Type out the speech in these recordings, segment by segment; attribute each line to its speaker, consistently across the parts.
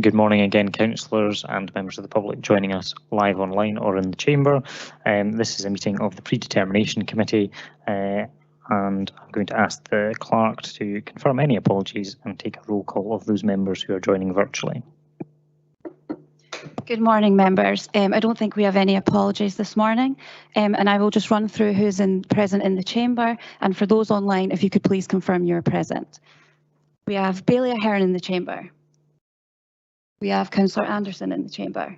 Speaker 1: Good morning again, councillors and members of the public joining us live online or in the chamber. This is a meeting of the Predetermination Committee, and I'm going to ask the clerk to confirm any apologies and take a roll call of those members who are joining virtually.
Speaker 2: Good morning, members. I don't think we have any apologies this morning, and I will just run through who's present in the chamber, and for those online, if you could please confirm you're present. We have Bailey Ahern in the chamber. We have Councillor Anderson in the chamber.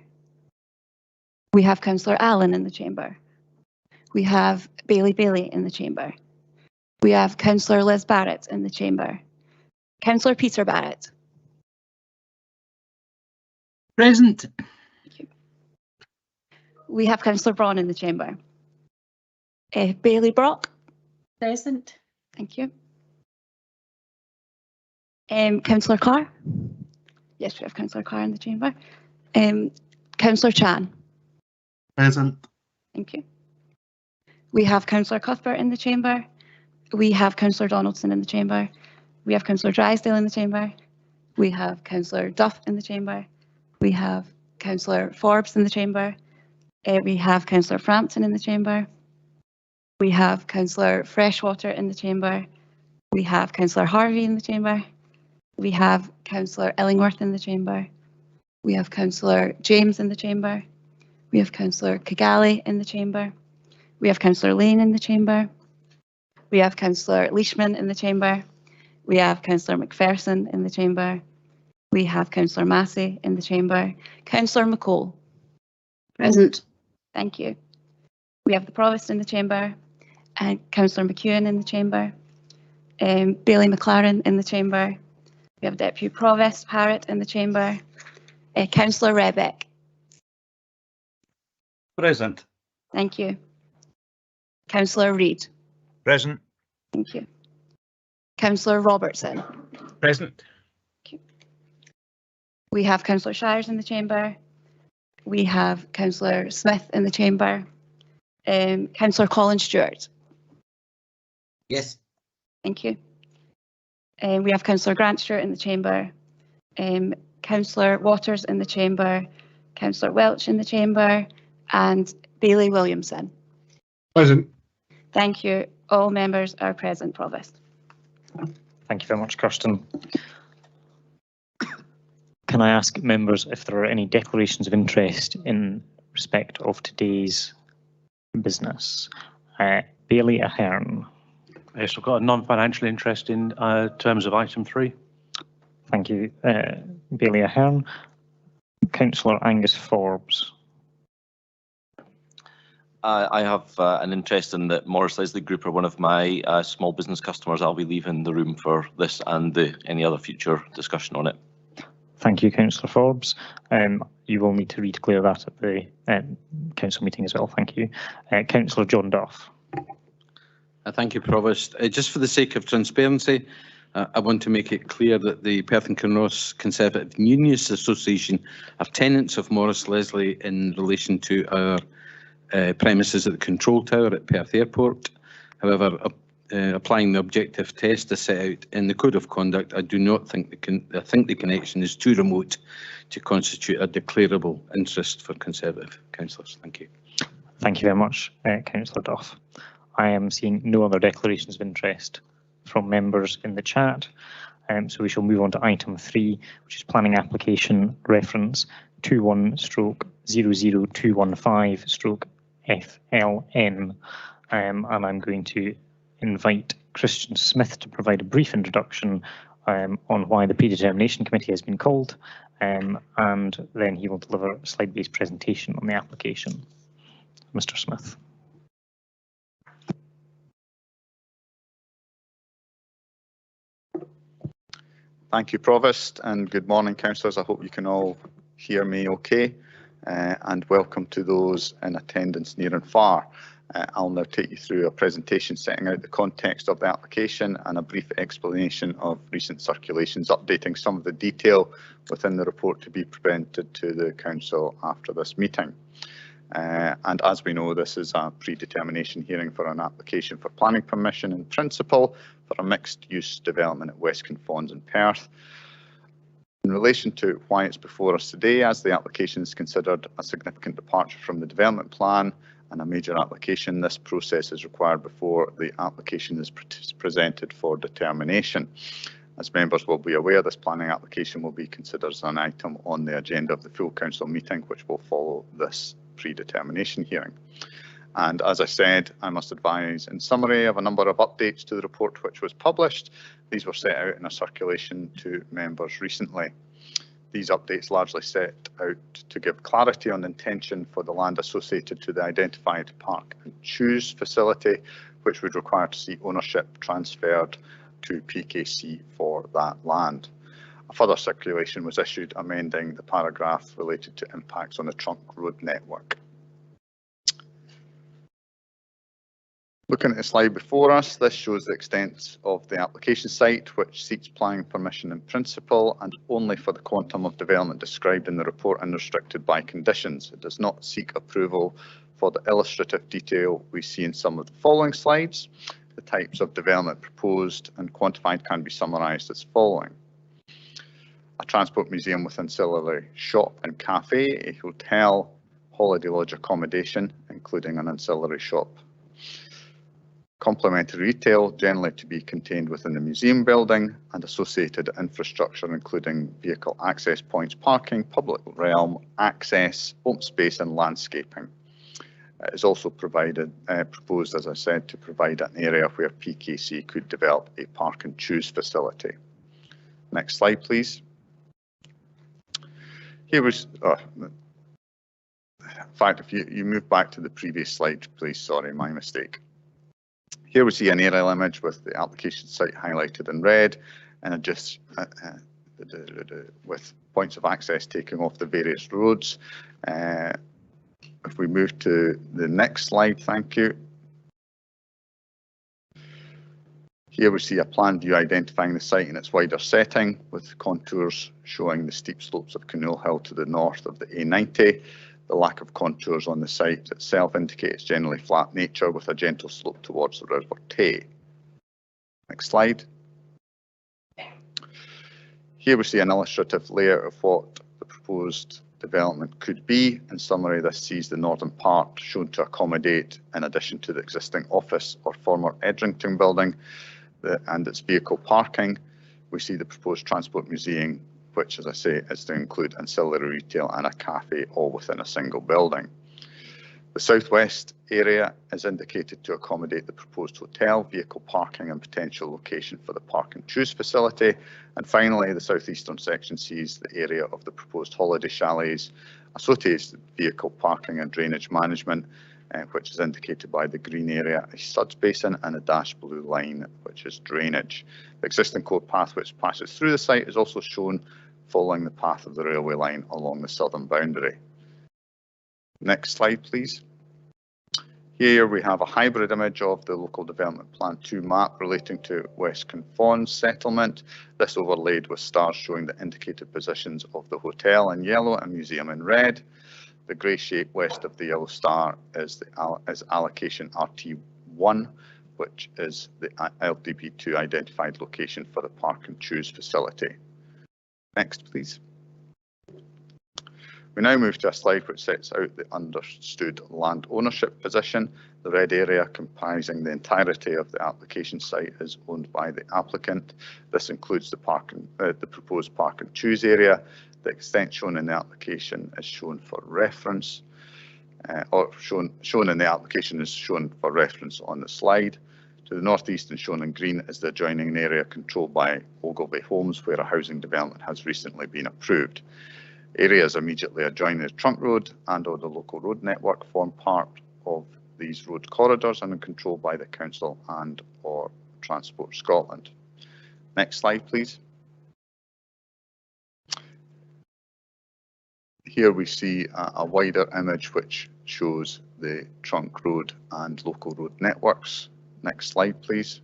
Speaker 2: We have Councillor Allen in the chamber. We have Bailey in the chamber. We have Councillor Liz Barrett in the chamber. Councillor Peter Barrett.
Speaker 3: Present.
Speaker 2: Thank you. We have Councillor Braun in the chamber. Bailey Brock.
Speaker 4: Present.
Speaker 2: Thank you. Councillor Carr. Yes, we have Councillor Carr in the chamber. Councillor Chan.
Speaker 3: Present.
Speaker 2: Thank you. We have Councillor Cuthbert in the chamber. We have Councillor Donaldson in the chamber. We have Councillor Drysdale in the chamber. We have Councillor Duff in the chamber. We have Councillor Forbes in the chamber. We have Councillor Frampton in the chamber. We have Councillor Freshwater in the chamber. We have Councillor Harvey in the chamber. We have Councillor Illingworth in the chamber. We have Councillor James in the chamber. We have Councillor Kigali in the chamber. We have Councillor Lane in the chamber. We have Councillor Leishman in the chamber. We have Councillor McPherson in the chamber. We have Councillor Massey in the chamber. Councillor McCall.
Speaker 4: Present.
Speaker 2: Thank you. We have the Provost in the chamber and Councillor McEwen in the chamber. Bailey McLaren in the chamber. We have Deputy Provost Parrott in the chamber. Councillor Rebeck.
Speaker 3: Present.
Speaker 2: Thank you. Councillor Reid.
Speaker 3: Present.
Speaker 2: Thank you. Councillor Robertson.
Speaker 3: Present.
Speaker 2: We have Councillor Shires in the chamber. We have Councillor Smith in the chamber. Councillor Colin Stewart.
Speaker 3: Yes.
Speaker 2: Thank you. We have Councillor Grant Stewart in the chamber. Councillor Waters in the chamber. Councillor Welch in the chamber. And Bailey Williamson.
Speaker 3: Present.
Speaker 2: Thank you. All members are present, Provost.
Speaker 1: Thank you very much, Kirsten. Can I ask members if there are any declarations of interest in respect of today's business? Bailey Ahern.
Speaker 5: Yes, I've got a non-financial interest in terms of item 3.
Speaker 1: Thank you, Bailey Ahern. Councillor Angus Forbes.
Speaker 6: I have an interest in that Morris Leslie Group are one of my small business customers. I'll be leaving the room for this and any other future discussion on it.
Speaker 1: Thank you, Councillor Forbes. You will need to redeclare that at the council meeting as well. Thank you. Councillor John Duff.
Speaker 7: Thank you, Provost. Just for the sake of transparency, I want to make it clear that the Perth and Kinross Conservative Unionists Association are tenants of Morris Leslie in relation to our premises at the control tower at Perth Airport. However, applying the objective test as set out in the Code of Conduct, I do not think the connection is too remote to constitute a declarable interest for Conservative councillors. Thank you.
Speaker 1: Thank you very much, Councillor Duff. I am seeing no other declarations of interest from members in the chat, so we shall move on to item 3, which is planning application reference 21/00215/FLN, and I'm going to invite Christian Smith to provide a brief introduction on why the Predetermination Committee has been called, and then he will deliver a slide-based presentation on the application. Mr. Smith.
Speaker 8: Thank you, Provost, and good morning, councillors. I hope you can all hear me okay, and welcome to those in attendance near and far. I'll now take you through a presentation setting out the context of the application and a brief explanation of recent circulations, updating some of the detail within the report to be presented to the council after this meeting. And as we know, this is a predetermination hearing for an application for planning permission in principle for a mixed-use development at West Kinfauns in Perth. In relation to why it's before us today, as the application is considered a significant departure from the development plan and a major application, this process is required before the application is presented for determination. As members will be aware, this planning application will be considered as an item on the agenda of the full council meeting, which will follow this predetermination hearing. And as I said, I must advise in summary of a number of updates to the report which was published. These were set out in a circulation to members recently. These updates largely set out to give clarity on the intention for the land associated to the identified park and choose facility, which would require to see ownership transferred to PKC for that land. A further circulation was issued amending the paragraph related to impacts on the trunk road network. Looking at the slide before us, this shows the extent of the application site, which seeks planning permission in principle and only for the quantum of development described in the report and restricted by conditions. It does not seek approval for the illustrative detail we see in some of the following slides. The types of development proposed and quantified can be summarised as following. A transport museum with ancillary shop and cafe, a hotel, holiday lodge accommodation, including an ancillary shop. Complementary retail, generally to be contained within the museum building, and associated infrastructure, including vehicle access points, parking, public realm, access, open space and landscaping. It is also proposed, as I said, to provide an area where PKC could develop a park and choose facility. Next slide, please. Here was, in fact, if you move back to the previous slide, please, sorry, my mistake. Here we see an aerial image with the application site highlighted in red and just with points of access taking off the various roads. If we move to the next slide, thank you. Here we see a plan view identifying the site in its wider setting with contours showing the steep slopes of Canoe Hill to the north of the A90. The lack of contours on the site itself indicates generally flat nature with a gentle slope towards the River Tay. Next slide. Here we see an illustrative layout of what the proposed development could be. In summary, this sees the northern part shown to accommodate, in addition to the existing office or former Edrington building and its vehicle parking. We see the proposed transport museum, which, as I say, is to include ancillary retail and a cafe all within a single building. The southwest area is indicated to accommodate the proposed hotel, vehicle parking and potential location for the park and choose facility. And finally, the southeastern section sees the area of the proposed holiday chalets, associated vehicle parking and drainage management, which is indicated by the green area, a suds basin and a dashed blue line, which is drainage. The existing core path which passes through the site is also shown following the path of the railway line along the southern boundary. Next slide, please. Here we have a hybrid image of the Local Development Plan 2 map relating to West Kinross settlement. This overlaid with stars showing the indicated positions of the hotel in yellow and museum in red. The grey shape west of the yellow star is allocation RT1, which is the LDP2 identified location for the park and choose facility. Next, please. We now move to a slide which sets out the understood land ownership position. The red area comprising the entirety of the application site is owned by the applicant. This includes the proposed park and choose area. The extent shown in the application is shown for reference, shown in the application is shown for reference on the slide. To the northeast and shown in green is the adjoining area controlled by Ogilvy Homes, where a housing development has recently been approved. Areas immediately adjoining the trunk road and or the local road network form part of these road corridors and are controlled by the council and or Transport Scotland. Next slide, please. Here we see a wider image which shows the trunk road and local road networks. Next slide, please.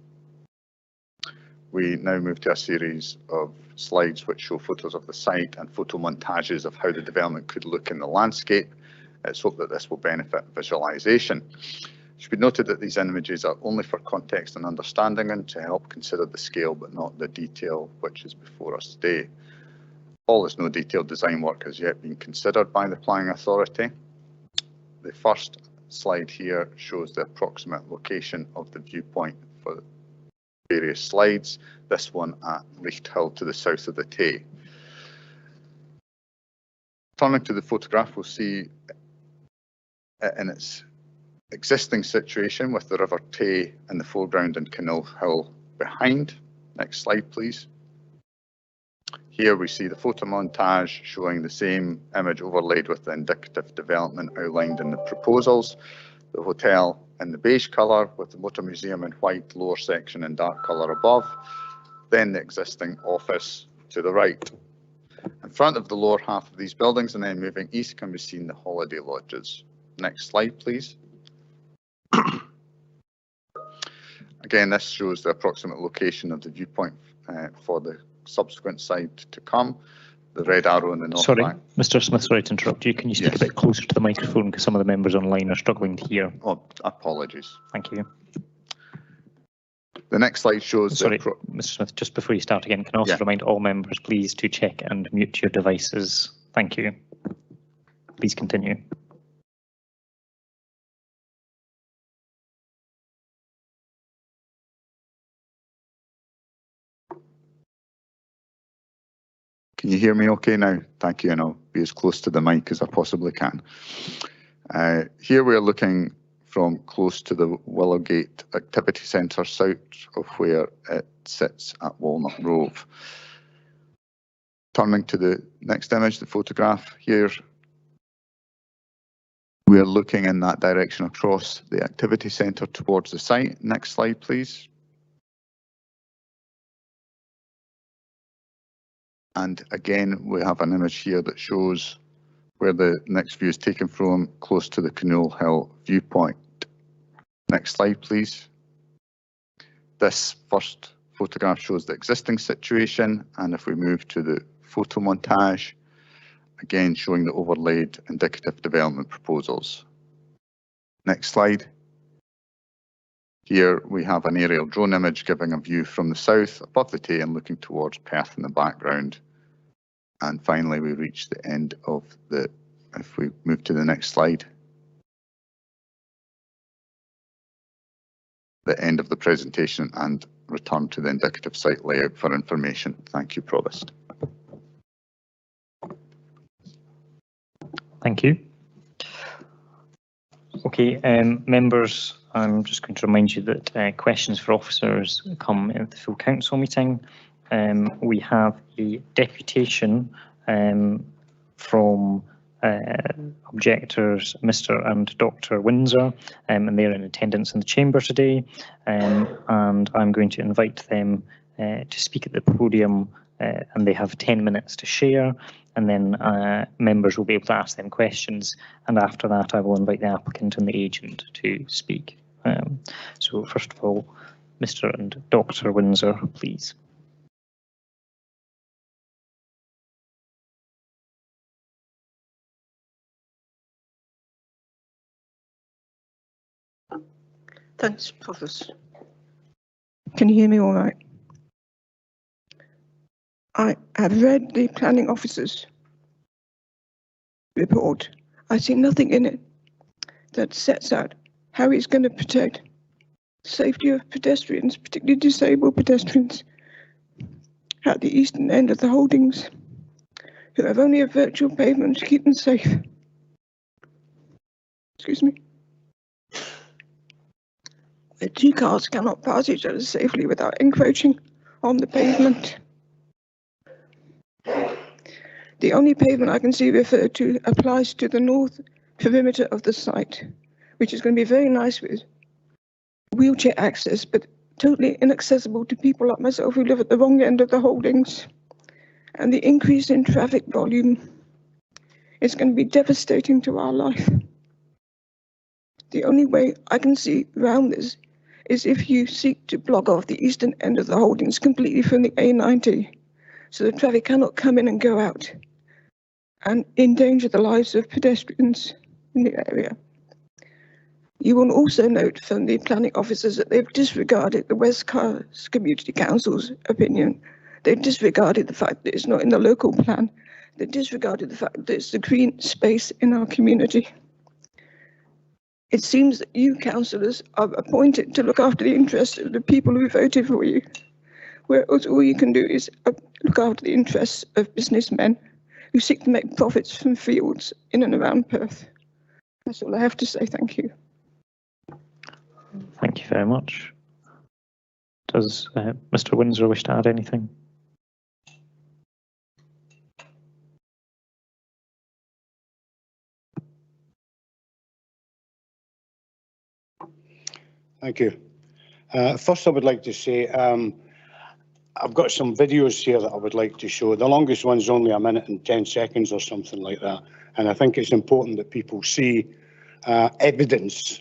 Speaker 8: We now move to a series of slides which show photos of the site and photo montages of how the development could look in the landscape. It's hoped that this will benefit visualisation. It should be noted that these images are only for context and understanding and to help consider the scale but not the detail which is before us today. All is no detailed design work has yet been considered by the planning authority. The first slide here shows the approximate location of the viewpoint for various slides. This one at Richt Hill to the south of the Tay. Turning to the photograph, we'll see it in its existing situation with the River Tay in the foreground and Canal Hill behind. Next slide, please. Here we see the photo montage showing the same image overlaid with the indicative development outlined in the proposals. The hotel in the beige colour with the motor museum in white, lower section in dark colour above. Then the existing office to the right. In front of the lower half of these buildings and then moving east can be seen the holiday lodges. Next slide, please. Again, this shows the approximate location of the viewpoint for the subsequent side to come. The red arrow in the north.
Speaker 1: Sorry, Mr. Smith, sorry to interrupt you. Can you speak a bit closer to the microphone because some of the members online are struggling to hear?
Speaker 8: Oh, apologies.
Speaker 1: Thank you.
Speaker 8: The next slide shows.
Speaker 1: Sorry, Mr. Smith, just before you start again, can I also remind all members please to check and mute your devices? Thank you. Please continue.
Speaker 8: Can you hear me okay now? Thank you, and I'll be as close to the mic as I possibly can. Here we're looking from close to the Willowgate Activity Centre, south of where it sits at Walnut Grove. Turning to the next image, the photograph here, we're looking in that direction across the activity centre towards the site. Next slide, please. And again, we have an image here that shows where the next view is taken from, close to the Canal Hill viewpoint. Next slide, please. This first photograph shows the existing situation, and if we move to the photo montage, again showing the overlaid indicative development proposals. Next slide. Here we have an aerial drone image giving a view from the south above the Tay and looking towards Perth in the background. And finally, we reach the end of the, if we move to the next slide, the end of the presentation and return to the indicative site layout for information. Thank you, Provost.
Speaker 1: Thank you. Okay, members, I'm just going to remind you that questions for officers come at the full council meeting. We have a deputation from objectors, Mr. and Dr. Windsor, and they're in attendance in the chamber today. And I'm going to invite them to speak at the podium, and they have 10 minutes to share. And then members will be able to ask them questions. And after that, I will invite the applicant and the agent to speak. So first of all, Mr. and Dr. Windsor, please.
Speaker 9: Thanks, Provost. Can you hear me all right? I have read the planning officer's report. I see nothing in it that sets out how he's going to protect the safety of pedestrians, particularly disabled pedestrians, at the eastern end of the holdings, who have only a virtual pavement to keep them safe. Excuse me. Where two cars cannot pass each other safely without encroaching on the pavement. The only pavement I can see referred to applies to the north perimeter of the site, which is going to be very nice with wheelchair access, but totally inaccessible to people like myself who live at the wrong end of the holdings. And the increase in traffic volume is going to be devastating to our life. The only way I can see around this is if you seek to block off the eastern end of the holdings completely from the A90, so the traffic cannot come in and go out and endanger the lives of pedestrians in the area. You will also note from the planning officers that they've disregarded the West Coast Community Council's opinion They disregarded the fact that it's not in the local plan. They disregarded the fact that it's the green space in our community. It seems that you councillors are appointed to look after the interests of the people who voted for you, whereas all you can do is look after the interests of businessmen who seek to make profits from fields in and around Perth. That's all I have to say. Thank you.
Speaker 1: Thank you very much. Does Mr. Windsor wish to add anything?
Speaker 10: Thank you. First, I would like to say I've got some videos here that I would like to show. The longest one's only 1 minute and 10 seconds or something like that. And I think it's important that people see evidence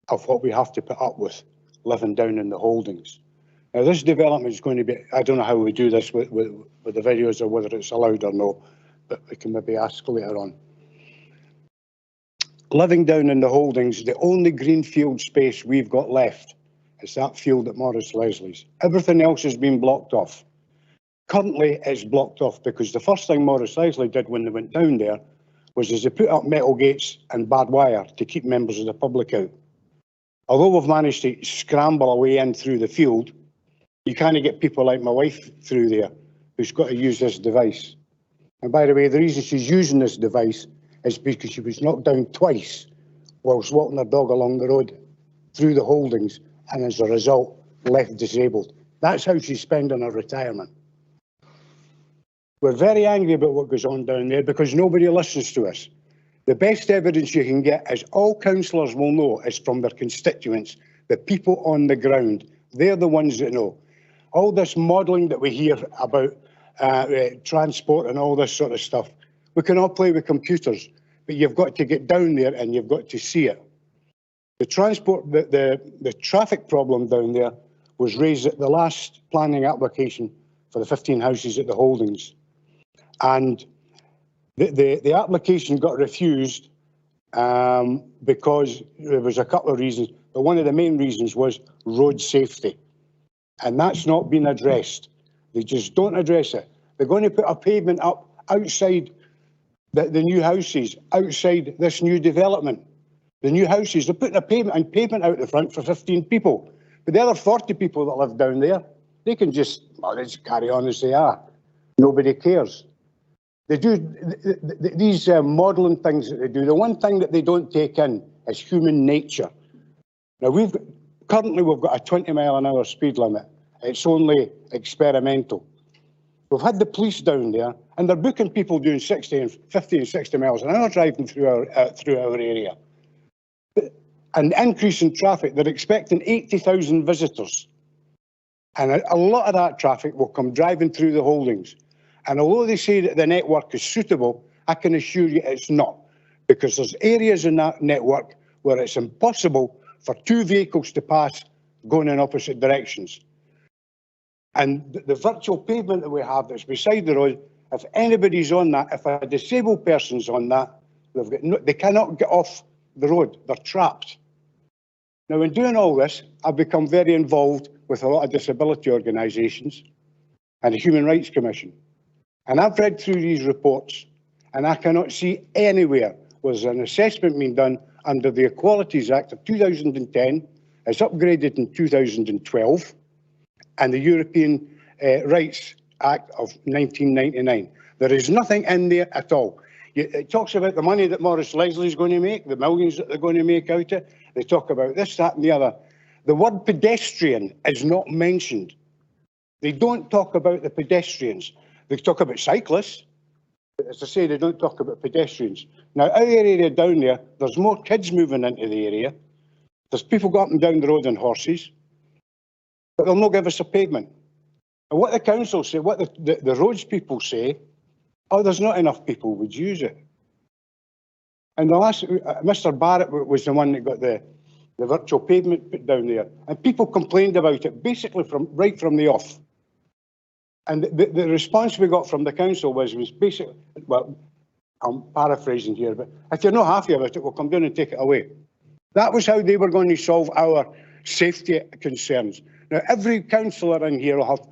Speaker 10: of what we have to put up with living down in the holdings. Now, this development is going to be, I don't know how we do this with the videos or whether it's allowed or no, but we can maybe ask later on. Living down in the holdings, the only greenfield space we've got left is that field at Morris Leslie's. Everything else has been blocked off. Currently, it's blocked off because the first thing Morris Leslie did when they went down there was they put up metal gates and barbed wire to keep members of the public out. Although we've managed to scramble a way in through the field, you can't get people like my wife through there who's got to use this device. And by the way, the reason she's using this device is because she was knocked down twice whilst walking her dog along the road through the holdings, and as a result left disabled. That's how she's spending her retirement. We're very angry about what goes on down there because nobody listens to us. The best evidence you can get, as all councillors will know, is from their constituents, the people on the ground. They're the ones that know. All this modelling that we hear about transport and all this sort of stuff, we can all play with computers, but you've got to get down there and you've got to see it. The transport, the traffic problem down there was raised at the last planning application for the 15 houses at the holdings. And the application got refused because there was a couple of reasons, but one of the main reasons was road safety. And that's not been addressed. They just don't address it. They're going to put a pavement up outside the new houses, outside this new development. The new houses, they're putting a pavement out the front for 15 people. But the other 40 people that live down there, they can just, well, they just carry on as they are. Nobody cares. They do these modelling things that they do. The one thing that they don't take in is human nature. Now, currently we've got a 20-mile-an-hour speed limit. It's only experimental. We've had the police down there, and they're booking people doing 50 and 60 miles an hour driving through our area. An increase in traffic, they're expecting 80,000 visitors. And a lot of that traffic will come driving through the holdings. And although they say that the network is suitable, I can assure you it's not. Because there's areas in that network where it's impossible for 2 vehicles to pass going in opposite directions. And the virtual pavement that we have that's beside the road, if anybody's on that, if a disabled person's on that, they cannot get off the road. They're trapped. Now, in doing all this, I've become very involved with a lot of disability organisations and the Human Rights Commission. And I've read through these reports, and I cannot see anywhere where there's an assessment being done under the Equalities Act of 2010, it's upgraded in 2012, and the European Rights Act of 1999. There is nothing in there at all. It talks about the money that Morris Leslie's going to make, the millions that they're going to make out of it. They talk about this, that and the other. The word pedestrian is not mentioned. They don't talk about the pedestrians. They talk about cyclists. But as I say, they don't talk about pedestrians. Now, our area down there, there's more kids moving into the area. There's people going up and down the road on horses. But they'll not give us a pavement. And what the council say, what the roads people say, oh, there's not enough people would use it. And the last, Mr. Barrett was the one that got the virtual pavement put down there. And people complained about it basically right from the off. And the response we got from the council was basically, well, I'm paraphrasing here, but if you're not happy about it, we'll come down and take it away. That was how they were going to solve our safety concerns. Now, every councillor in here will have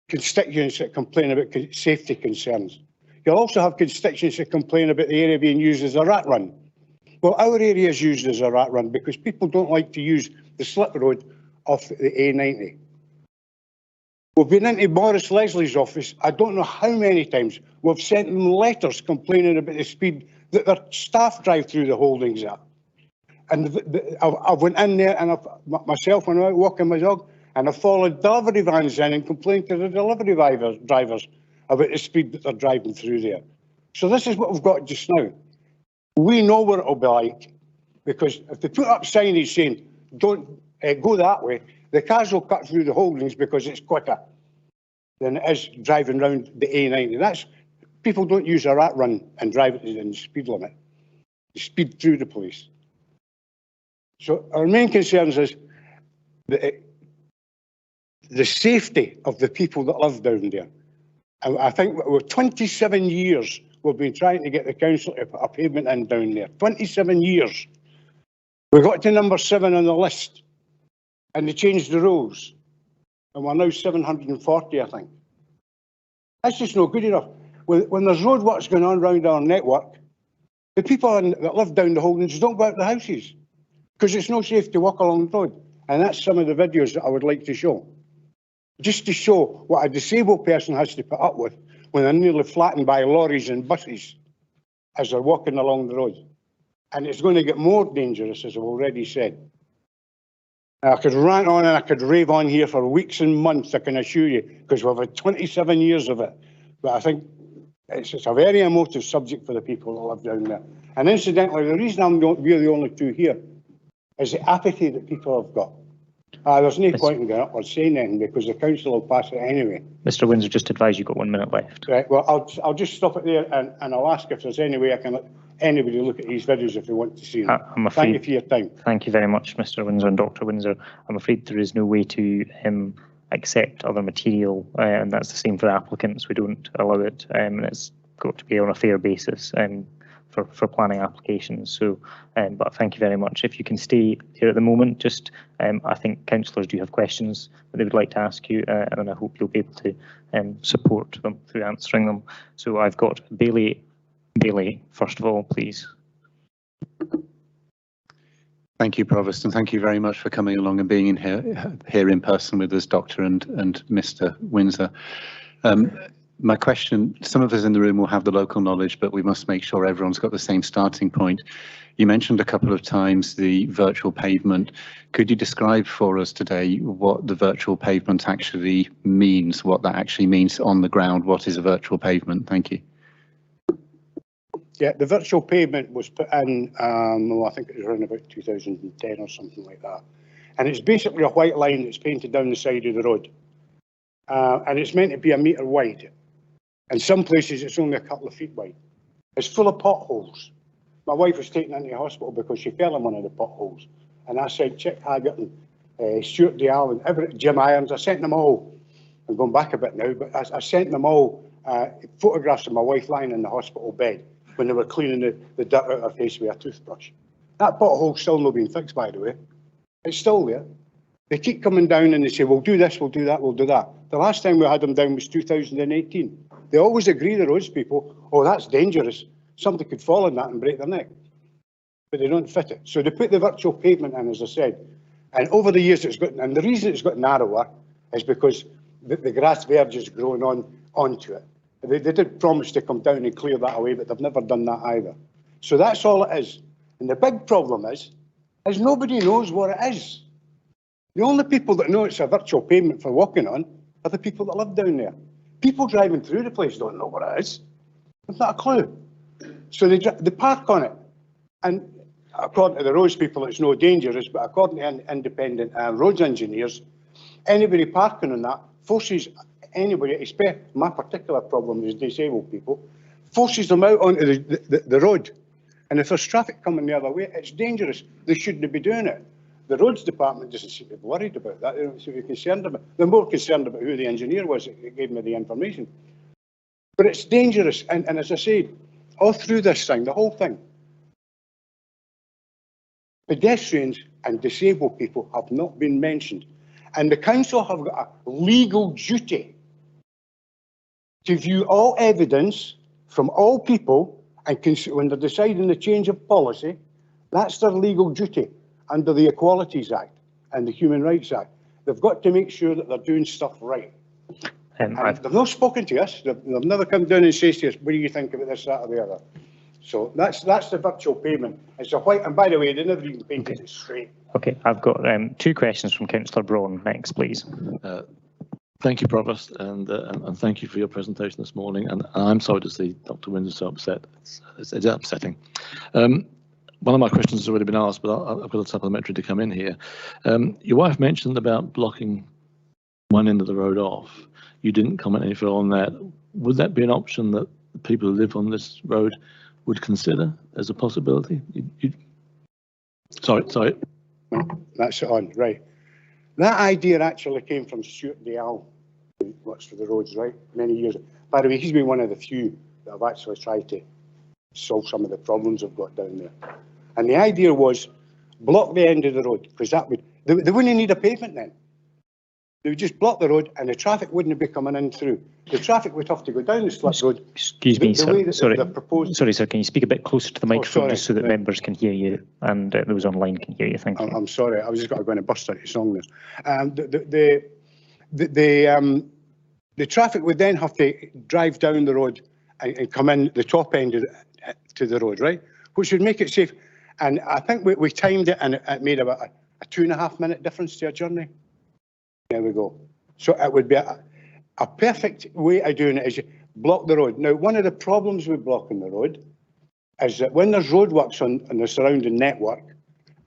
Speaker 10: constituents that complain about safety concerns. You'll also have constituents that complain about the area being used as a rat run. Well, our area is used as a rat run because people don't like to use the slip road off the A90. We've been into Maurice Leslie's office, I don't know how many times. We've sent them letters complaining about the speed that their staff drive through the holdings at. And I went in there and myself went out walking my dog and I followed delivery vans in and complained to the delivery drivers about the speed that they're driving through there. So this is what we've got just now. We know what it'll be like, because if they put up signage saying, don't go that way, the cars will cut through the holdings because it's quicker than it is driving around the A90. People don't use a rat run and drive it in the speed limit. They speed through the place. So our main concerns is the safety of the people that live down there. And I think we're 27 years we've been trying to get the council to put a pavement in down there. 27 years. We got to number 7 on the list and they changed the rules. And we're now 740, I think. That's just not good enough. When there's roadworks going on around our network, the people that live down the holdings don't go out the houses because it's not safe to walk along the road. And that's some of the videos that I would like to show. Just to show what a disabled person has to put up with when they're nearly flattened by lorries and buses as they're walking along the road. And it's going to get more dangerous, as I've already said. Now, I could rant on and I could rave on here for weeks and months, I can assure you, because we've had 27 years of it. But I think it's a very emotive subject for the people that live down there. And incidentally, the reason we're the only two here is the apathy that people have got. There's no point in going up or saying anything because the council will pass it anyway.
Speaker 1: Mr. Windsor, just advise you've got 1 minute left.
Speaker 10: Right, well, I'll just stop it there and I'll ask if there's any way I can let anybody look at these videos if they want to see them.
Speaker 1: I'm afraid,
Speaker 10: thank you for your time.
Speaker 1: Thank you very much, Mr. Windsor and Dr. Windsor. I'm afraid there is no way to accept other material, and that's the same for the applicants. We don't allow it, and it's got to be on a fair basis for planning applications. So, but thank you very much. If you can stay here at the moment, just I think councillors do have questions that they would like to ask you, and I hope you'll be able to support them through answering them. So I've got Bailey, first of all, please.
Speaker 11: Thank you, Provost, and thank you very much for coming along and being in here in person with us, Doctor and Mr. Windsor. My question, some of us in the room will have the local knowledge, but we must make sure everyone's got the same starting point. You mentioned a couple of times the virtual pavement. Could you describe for us today what the virtual pavement actually means, what that actually means on the ground? What is a virtual pavement? Thank you.
Speaker 10: Yeah, the virtual pavement was put in, I think it was around about 2010 or something like that. And it's basically a white line that's painted down the side of the road. And it's meant to be 1 metre wide. In some places, it's only a couple of feet wide. It's full of potholes. My wife was taken into hospital because she fell in one of the potholes. And I said, Chick Haggart and Stuart Dial and Jim Irons, I sent them all. I'm going back a bit now, but I sent them all photographs of my wife lying in the hospital bed when they were cleaning the dirt out of her face with a toothbrush. That pothole's still not been fixed, by the way. It's still there. They keep coming down and they say, we'll do this, we'll do that, we'll do that. The last time we had them down was 2018. They always agree, the roads people, oh, that's dangerous. Somebody could fall in that and break their neck. But they don't fit it. So they put the virtual pavement in, as I said. And over the years it's got, and the reason it's got narrower is because the grass verge is growing onto it. They did promise to come down and clear that away, but they've never done that either. So that's all it is. And the big problem is nobody knows what it is. The only people that know it's a virtual pavement for walking on are the people that live down there. People driving through the place don't know what it is. They've not a clue. So they park on it. And according to the roads people, it's no dangerous, but according to independent roads engineers, anybody parking on that forces anybody, especially my particular problem is disabled people, forces them out onto the road. And if there's traffic coming the other way, it's dangerous. They shouldn't be doing it. The roads department doesn't seem to be worried about that. They don't seem to be concerned about it. They're more concerned about who the engineer was that gave me the information. But it's dangerous. And as I said, all through this thing, the whole thing, pedestrians and disabled people have not been mentioned. And the council have got a legal duty to view all evidence from all people, and when they're deciding the change of policy, that's their legal duty under the Equalities Act and the Human Rights Act. They've got to make sure that they're doing stuff right. And they've not spoken to us. They've never come down and said to us, what do you think about this, that or the other? So that's the virtual payment. It's a white, and by the way, they never even painted it straight.
Speaker 1: Okay, I've got 2 questions from Councillor Braun next, please.
Speaker 12: Thank you, Provost, and thank you for your presentation this morning. And I'm sorry to see Dr. Windsor so upset. It's upsetting. One of my questions has already been asked, but I've got a supplementary to come in here. Your wife mentioned about blocking one end of the road off. You didn't comment any further on that. Would that be an option that the people who live on this road would consider as a possibility? Sorry.
Speaker 10: That's it on, right. That idea actually came from Stuart Dial, who works for the roads, right, many years ago. By the way, he's been one of the few that have actually tried to solve some of the problems we've got down there. And the idea was block the end of the road, because that would, they wouldn't need a pavement then. They would just block the road and the traffic wouldn't be coming in through. The traffic would have to go down the slip road.
Speaker 1: Excuse me, sir. Sorry, sir, can you speak a bit closer to the microphone just so that members can hear you and those online can hear you? Thank you.
Speaker 10: I'm sorry, I was just going to burst out a song there. The traffic would then have to drive down the road and come in the top end to the road, right? Which would make it safe. And I think we timed it and it made about a 2.5 minute difference to a journey. There we go. So it would be a perfect way of doing it is you block the road. Now, one of the problems with blocking the road is that when there's roadworks on the surrounding network,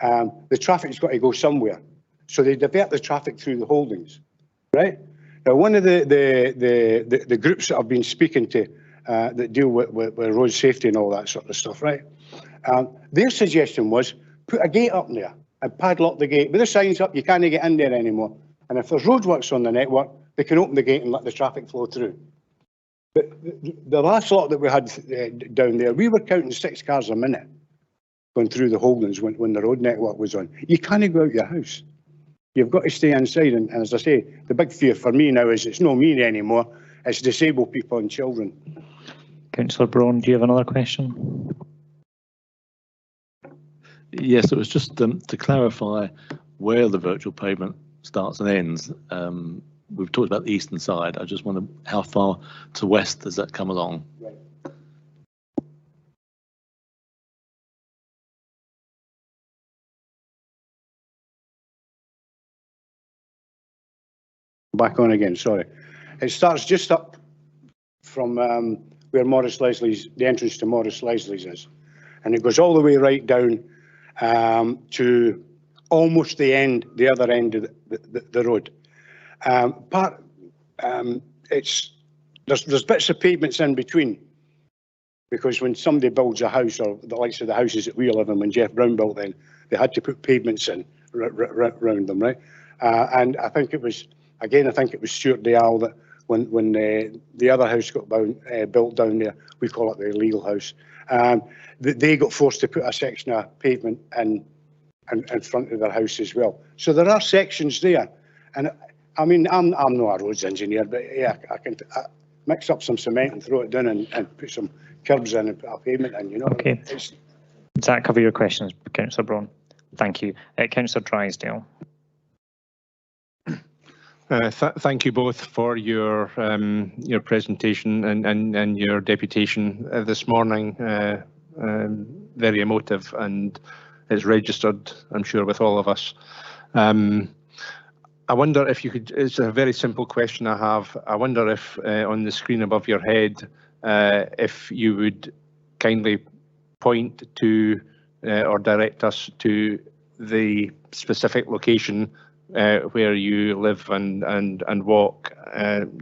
Speaker 10: the traffic's got to go somewhere. So they divert the traffic through the holdings, right? Now, one of the groups that I've been speaking to that deal with road safety and all that sort of stuff, right? Their suggestion was put a gate up there and padlock the gate. With the signs up, you can't get in there anymore. And if there's roadworks on the network, they can open the gate and let the traffic flow through. But the last lot that we had down there, we were counting 6 cars a minute going through the holdings when the road network was on. You can't go out your house. You've got to stay inside. And as I say, the big fear for me now is it's not me anymore. It's disabled people and children.
Speaker 1: Councillor Braun, do you have another question?
Speaker 12: Yes, it was just to clarify where the virtual pavement starts and ends. We've talked about the eastern side. I just wonder how far to west does that come along?
Speaker 10: Right. Back on again, sorry. It starts just up from where Morris Leslie's, the entrance to Morris Leslie's is. And it goes all the way right down to almost the end, the other end of the road. There's bits of pavements in between, because when somebody builds a house, or the likes of the houses that we live in, when Jeff Brown built them, they had to put pavements in around them, right? And I think it was Stuart Dial that when the other house got built down there, we call it the illegal house, they got forced to put a section of pavement in front of their house as well. So there are sections there. And I mean, I'm not a roads engineer, but yeah, I can mix up some cement and throw it down and put some curbs in and put a pavement in, you know.
Speaker 1: Okay. Does that cover your questions, Councillor Braun? Thank you. Councillor Drysdale.
Speaker 13: Thank you both for your presentation and your deputation this morning. Very emotive, and it's registered, I'm sure, with all of us. I wonder if you could, it's a very simple question I have. I wonder if on the screen above your head, if you would kindly point to or direct us to the specific location where you live and walk,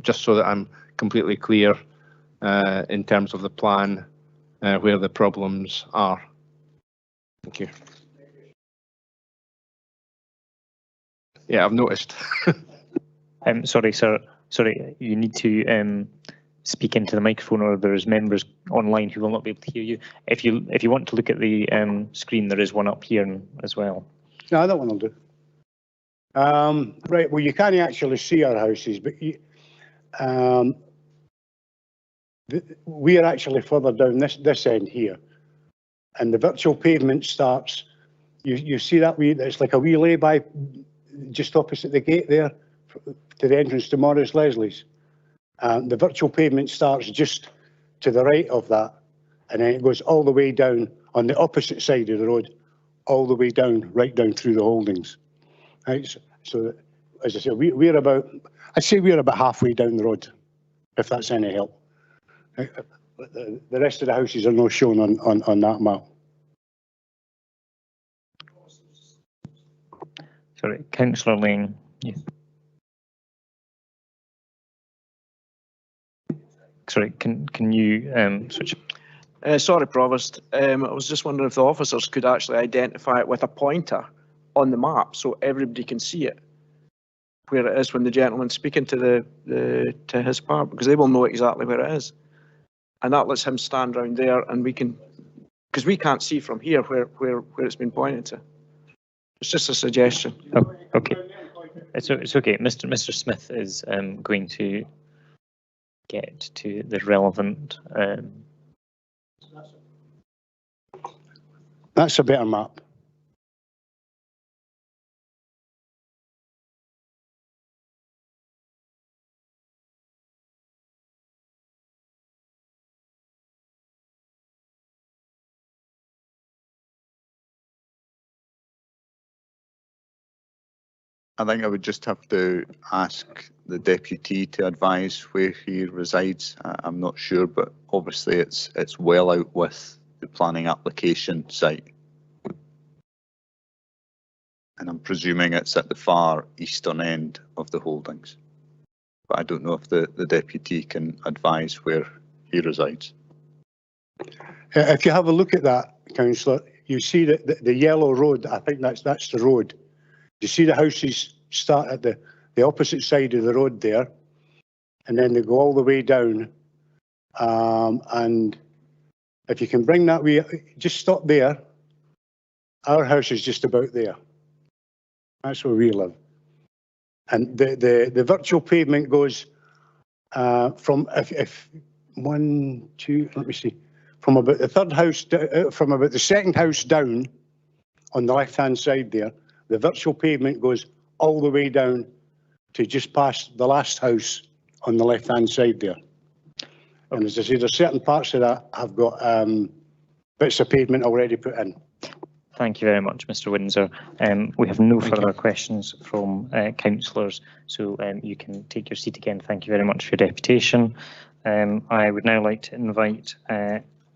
Speaker 13: just so that I'm completely clear in terms of the plan where the problems are. Thank you. Yeah, I've noticed.
Speaker 1: Sorry, sir. Sorry, you need to speak into the microphone, or there's members online who will not be able to hear you. If you want to look at the screen, there is one up here as well.
Speaker 10: No, that one will do. Right, well, you can't actually see our houses, but we are actually further down this end here. And the virtual pavement starts, you see that it's like a wee lay-by just opposite the gate there to the entrance to Morris Leslie's. The virtual pavement starts just to the right of that, and then it goes all the way down on the opposite side of the road, all the way down, right down through the holdings. Right, so as I said, we're about, I'd say we're about halfway down the road, if that's any help. The rest of the houses are not shown on that map.
Speaker 1: Sorry, Councillor Lane. Yes. Sorry, can you switch?
Speaker 14: Sorry, Provost. I was just wondering if the officers could actually identify it with a pointer on the map so everybody can see it, where it is when the gentleman's speaking to to his part, because they will know exactly where it is. And that lets him stand around there, and we can, because we can't see from here where it's been pointed to. It's just a suggestion.
Speaker 1: Oh, okay. It's okay. Mr. Smith is going to get to the relevant.
Speaker 10: That's a better map.
Speaker 8: I think I would just have to ask the deputy to advise where he resides. I'm not sure, but obviously it's well out with the planning application site. And I'm presuming it's at the far eastern end of the holdings. But I don't know if the deputy can advise where he resides.
Speaker 10: If you have a look at that, Councillor, you see that the yellow road, I think that's the road. You see the houses start at the opposite side of the road there, and then they go all the way down. And if you can bring that way, just stop there. Our house is just about there. That's where we live. And the virtual pavement goes from if 1, 2, let me see, from about the third house, from about the second house down on the left-hand side there. The virtual pavement goes all the way down to just past the last house on the left-hand side there. And as I say, there's certain parts of that have got bits of pavement already put in.
Speaker 1: Thank you very much, Mr. Windsor. We have no further questions from councillors, so you can take your seat again. Thank you very much for your deputation. I would now like to invite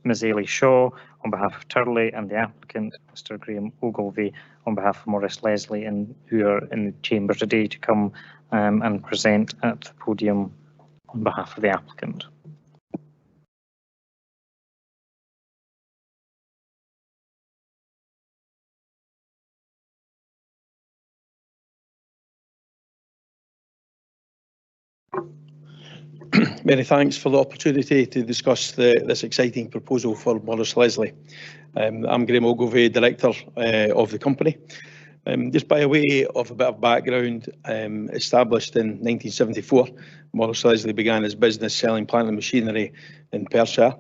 Speaker 1: Ms. Ailey Shaw on behalf of Turley and the applicant, Mr. Graham Ogilvie, on behalf of Morris Leslie, and who are in the chamber today to come and present at the podium on behalf of the applicant.
Speaker 15: Many thanks for the opportunity to discuss this exciting proposal for Morris Leslie. I'm Graham Ogilvie, Director of the company. Just by way of a bit of background, established in 1974, Morris Leslie began his business selling plant and machinery in Perthshire.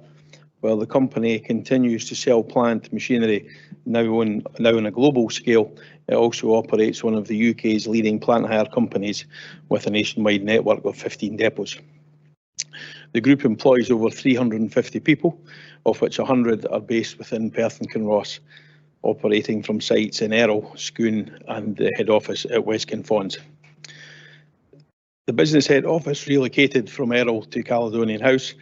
Speaker 15: While the company continues to sell plant machinery now on a global scale, it also operates one of the UK's leading plant hire companies with a nationwide network of 15 depots. The group employs over 350 people, of which 100 are based within Perth and Kinross, operating from sites in Errol, Scone and the head office at West Kinfons. The business head office relocated from Errol to Caledonian House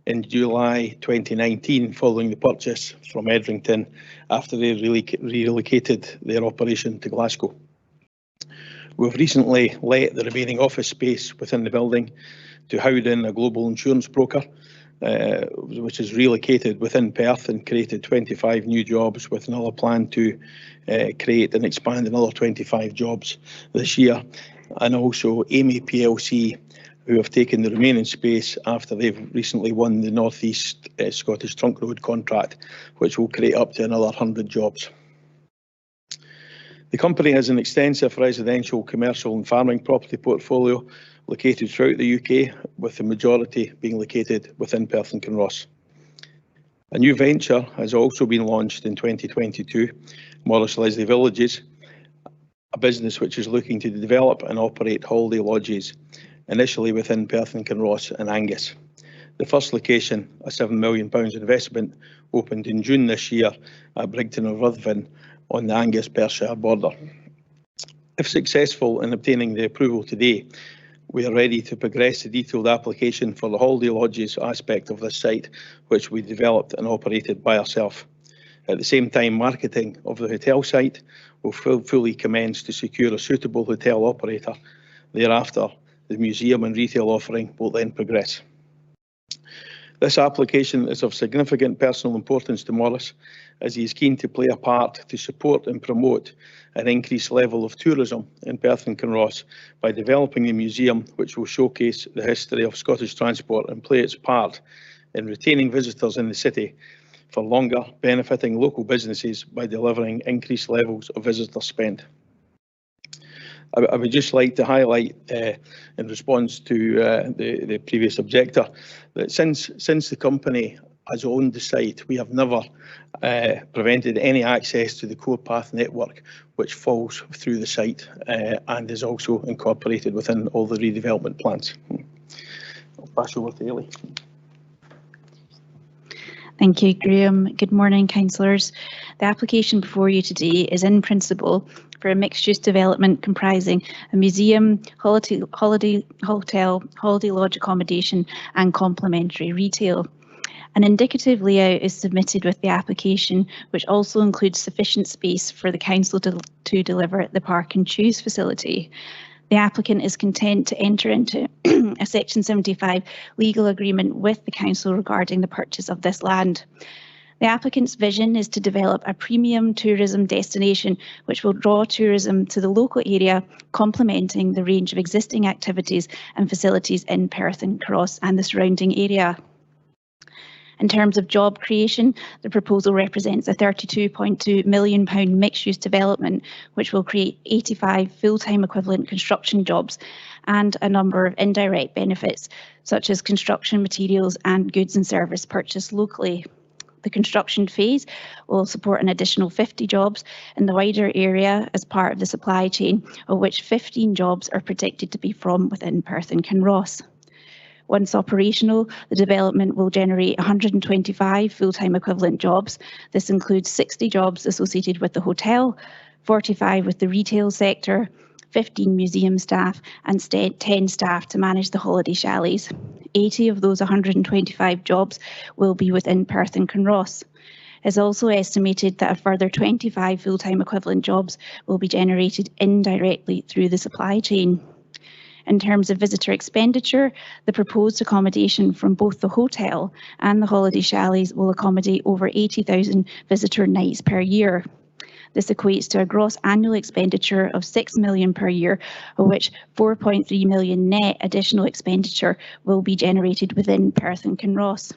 Speaker 15: in July 2019 following the purchase from Edrington after they relocated their operation to Glasgow. We've recently let the remaining office space within the building to Howden, a global insurance broker, which is relocated within Perth and created 25 new jobs, with another plan to create and expand another 25 jobs this year. And also Amy PLC, who have taken the remaining space after they've recently won the North East Scottish Trunk Road contract, which will create up to another 100 jobs. The company has an extensive residential, commercial and farming property portfolio located throughout the UK, with the majority being located within Perth and Kinross. A new venture has also been launched in 2022, Morris Leslie Villages, a business which is looking to develop and operate holiday lodges, initially within Perth and Kinross and Angus. The first location, a £7 million investment, opened in June this year at Brigton of Ruthven on the Angus-Perthshire border. If successful in obtaining the approval today, we are ready to progress the detailed application for the holiday lodges aspect of this site, which we developed and operated by ourselves. At the same time, marketing of the hotel site will fully commence to secure a suitable hotel operator. Thereafter, the museum and retail offering will then progress. This application is of significant personal importance to Morris, as he is keen to play a part to support and promote an increased level of tourism in Perth and Kinross by developing the museum, which will showcase the history of Scottish transport and play its part in retaining visitors in the city for longer, benefiting local businesses by delivering increased levels of visitor spend. I would just like to highlight, in response to the previous objector, that since the company has owned the site, we have never prevented any access to the core path network, which falls through the site and is also incorporated within all the redevelopment plans. I'll pass over to Ellie.
Speaker 2: Thank you, Graham. Good morning, councillors. The application before you today is in principle for a mixed-use development comprising a museum, holiday hotel, holiday lodge accommodation and complementary retail. An indicative layout is submitted with the application, which also includes sufficient space for the council to deliver the park and choose facility. The applicant is content to enter into a Section 75 legal agreement with the council regarding the purchase of this land. The applicant's vision is to develop a premium tourism destination which will draw tourism to the local area, complementing the range of existing activities and facilities in Perth and Kinross and the surrounding area. In terms of job creation, the proposal represents a £32.2 million mixed-use development, which will create 85 full-time equivalent construction jobs and a number of indirect benefits, such as construction materials and goods and service purchased locally. The construction phase will support an additional 50 jobs in the wider area as part of the supply chain, of which 15 jobs are predicted to be from within Perth and Kinross. Once operational, the development will generate 125 full-time equivalent jobs. This includes 60 jobs associated with the hotel, 45 with the retail sector, 15 museum staff and 10 staff to manage the holiday chalets. 80 of those 125 jobs will be within Perth and Kinross. It's also estimated that a further 25 full-time equivalent jobs will be generated indirectly through the supply chain. In terms of visitor expenditure, the proposed accommodation from both the hotel and the holiday chalets will accommodate over 80,000 visitor nights per year. This equates to a gross annual expenditure of £6 million per year, of which £4.3 million net additional expenditure will be generated within Perth and Kinross.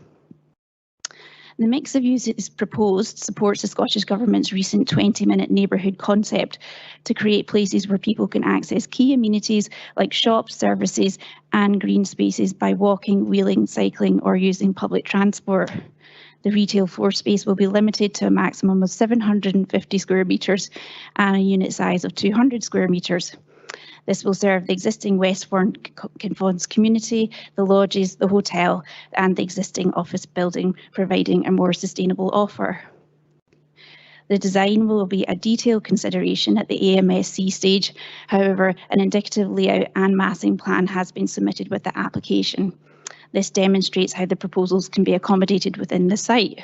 Speaker 2: The mix of uses proposed supports the Scottish Government's recent 20-minute neighbourhood concept to create places where people can access key amenities like shops, services and green spaces by walking, wheeling, cycling or using public transport. The retail floor space will be limited to a maximum of 750 square metres and a unit size of 200 square metres. This will serve the existing Westbourne Kinross community, the lodges, the hotel and the existing office building, providing a more sustainable offer. The design will be a detailed consideration at the AMSC stage. However, an indicative layout and massing plan has been submitted with the application. This demonstrates how the proposals can be accommodated within the site.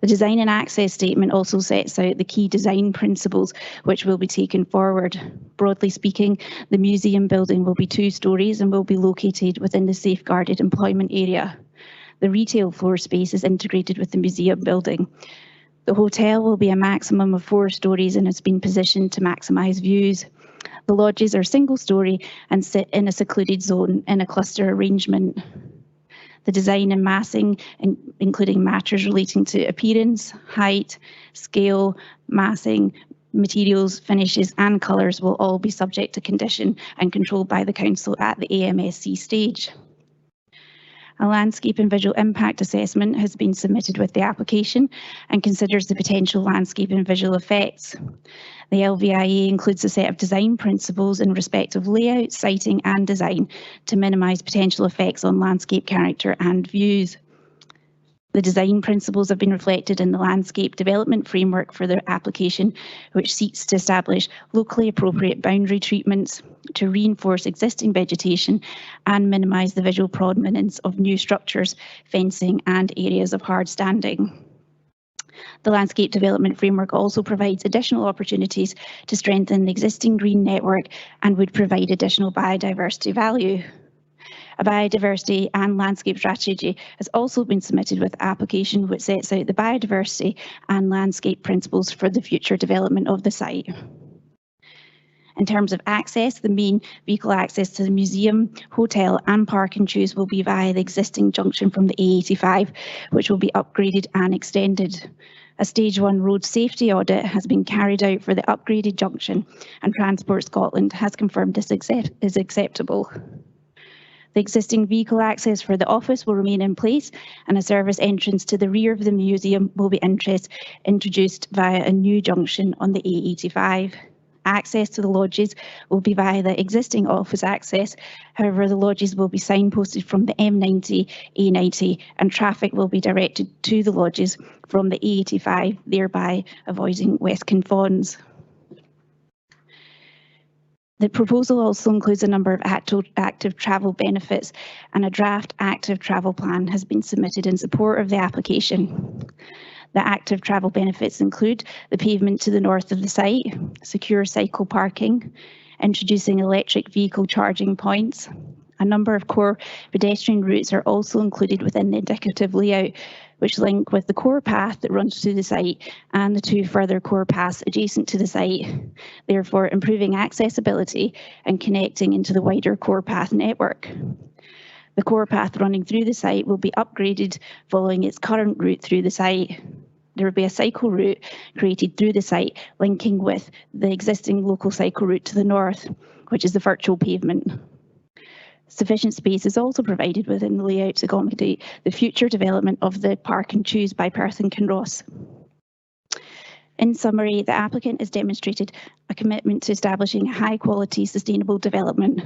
Speaker 2: The design and access statement also sets out the key design principles which will be taken forward. Broadly speaking, the museum building will be 2 stories and will be located within the safeguarded employment area. The retail floor space is integrated with the museum building. The hotel will be a maximum of 4 stories and has been positioned to maximise views. The lodges are single story and sit in a secluded zone in a cluster arrangement. The design and massing, including matters relating to appearance, height, scale, massing, Materials, finishes and colours will all be subject to condition and controlled by the Council at the AMSC stage. A landscape and visual impact assessment has been submitted with the application and considers the potential landscape and visual effects. The LVIA includes a set of design principles in respect of layout, siting and design to minimise potential effects on landscape character and views. The design principles have been reflected in the landscape development framework for the application, which seeks to establish locally appropriate boundary treatments to reinforce existing vegetation and minimise the visual prominence of new structures, fencing and areas of hard standing. The landscape development framework also provides additional opportunities to strengthen the existing green network and would provide additional biodiversity value. A biodiversity and landscape strategy has also been submitted with the application, which sets out the biodiversity and landscape principles for the future development of the site. In terms of access, the main vehicle access to the museum, hotel and park and choose will be via the existing junction from the A85, which will be upgraded and extended. A Stage 1 road safety audit has been carried out for the upgraded junction, and Transport Scotland has confirmed this is acceptable. The existing vehicle access for the office will remain in place, and a service entrance to the rear of the museum will be introduced via a new junction on the A85. Access to the lodges will be via the existing office access. However, the lodges will be signposted from the M90, A90, and traffic will be directed to the lodges from the A85, thereby avoiding Westcon Fawns. The proposal also includes a number of active travel benefits, and a draft active travel plan has been submitted in support of the application. The active travel benefits include the pavement to the north of the site, secure cycle parking, introducing electric vehicle charging points. A number of core pedestrian routes are also included within the indicative layout, which link with the core path that runs through the site and the two further core paths adjacent to the site, therefore improving accessibility and connecting into the wider core path network. The core path running through the site will be upgraded following its current route through the site. There will be a cycle route created through the site linking with the existing local cycle route to the north, which is the virtual pavement. Sufficient space is also provided within the layout to accommodate the future development of the park and choose by Perth and Kinross. In summary, the applicant has demonstrated a commitment to establishing high quality sustainable development.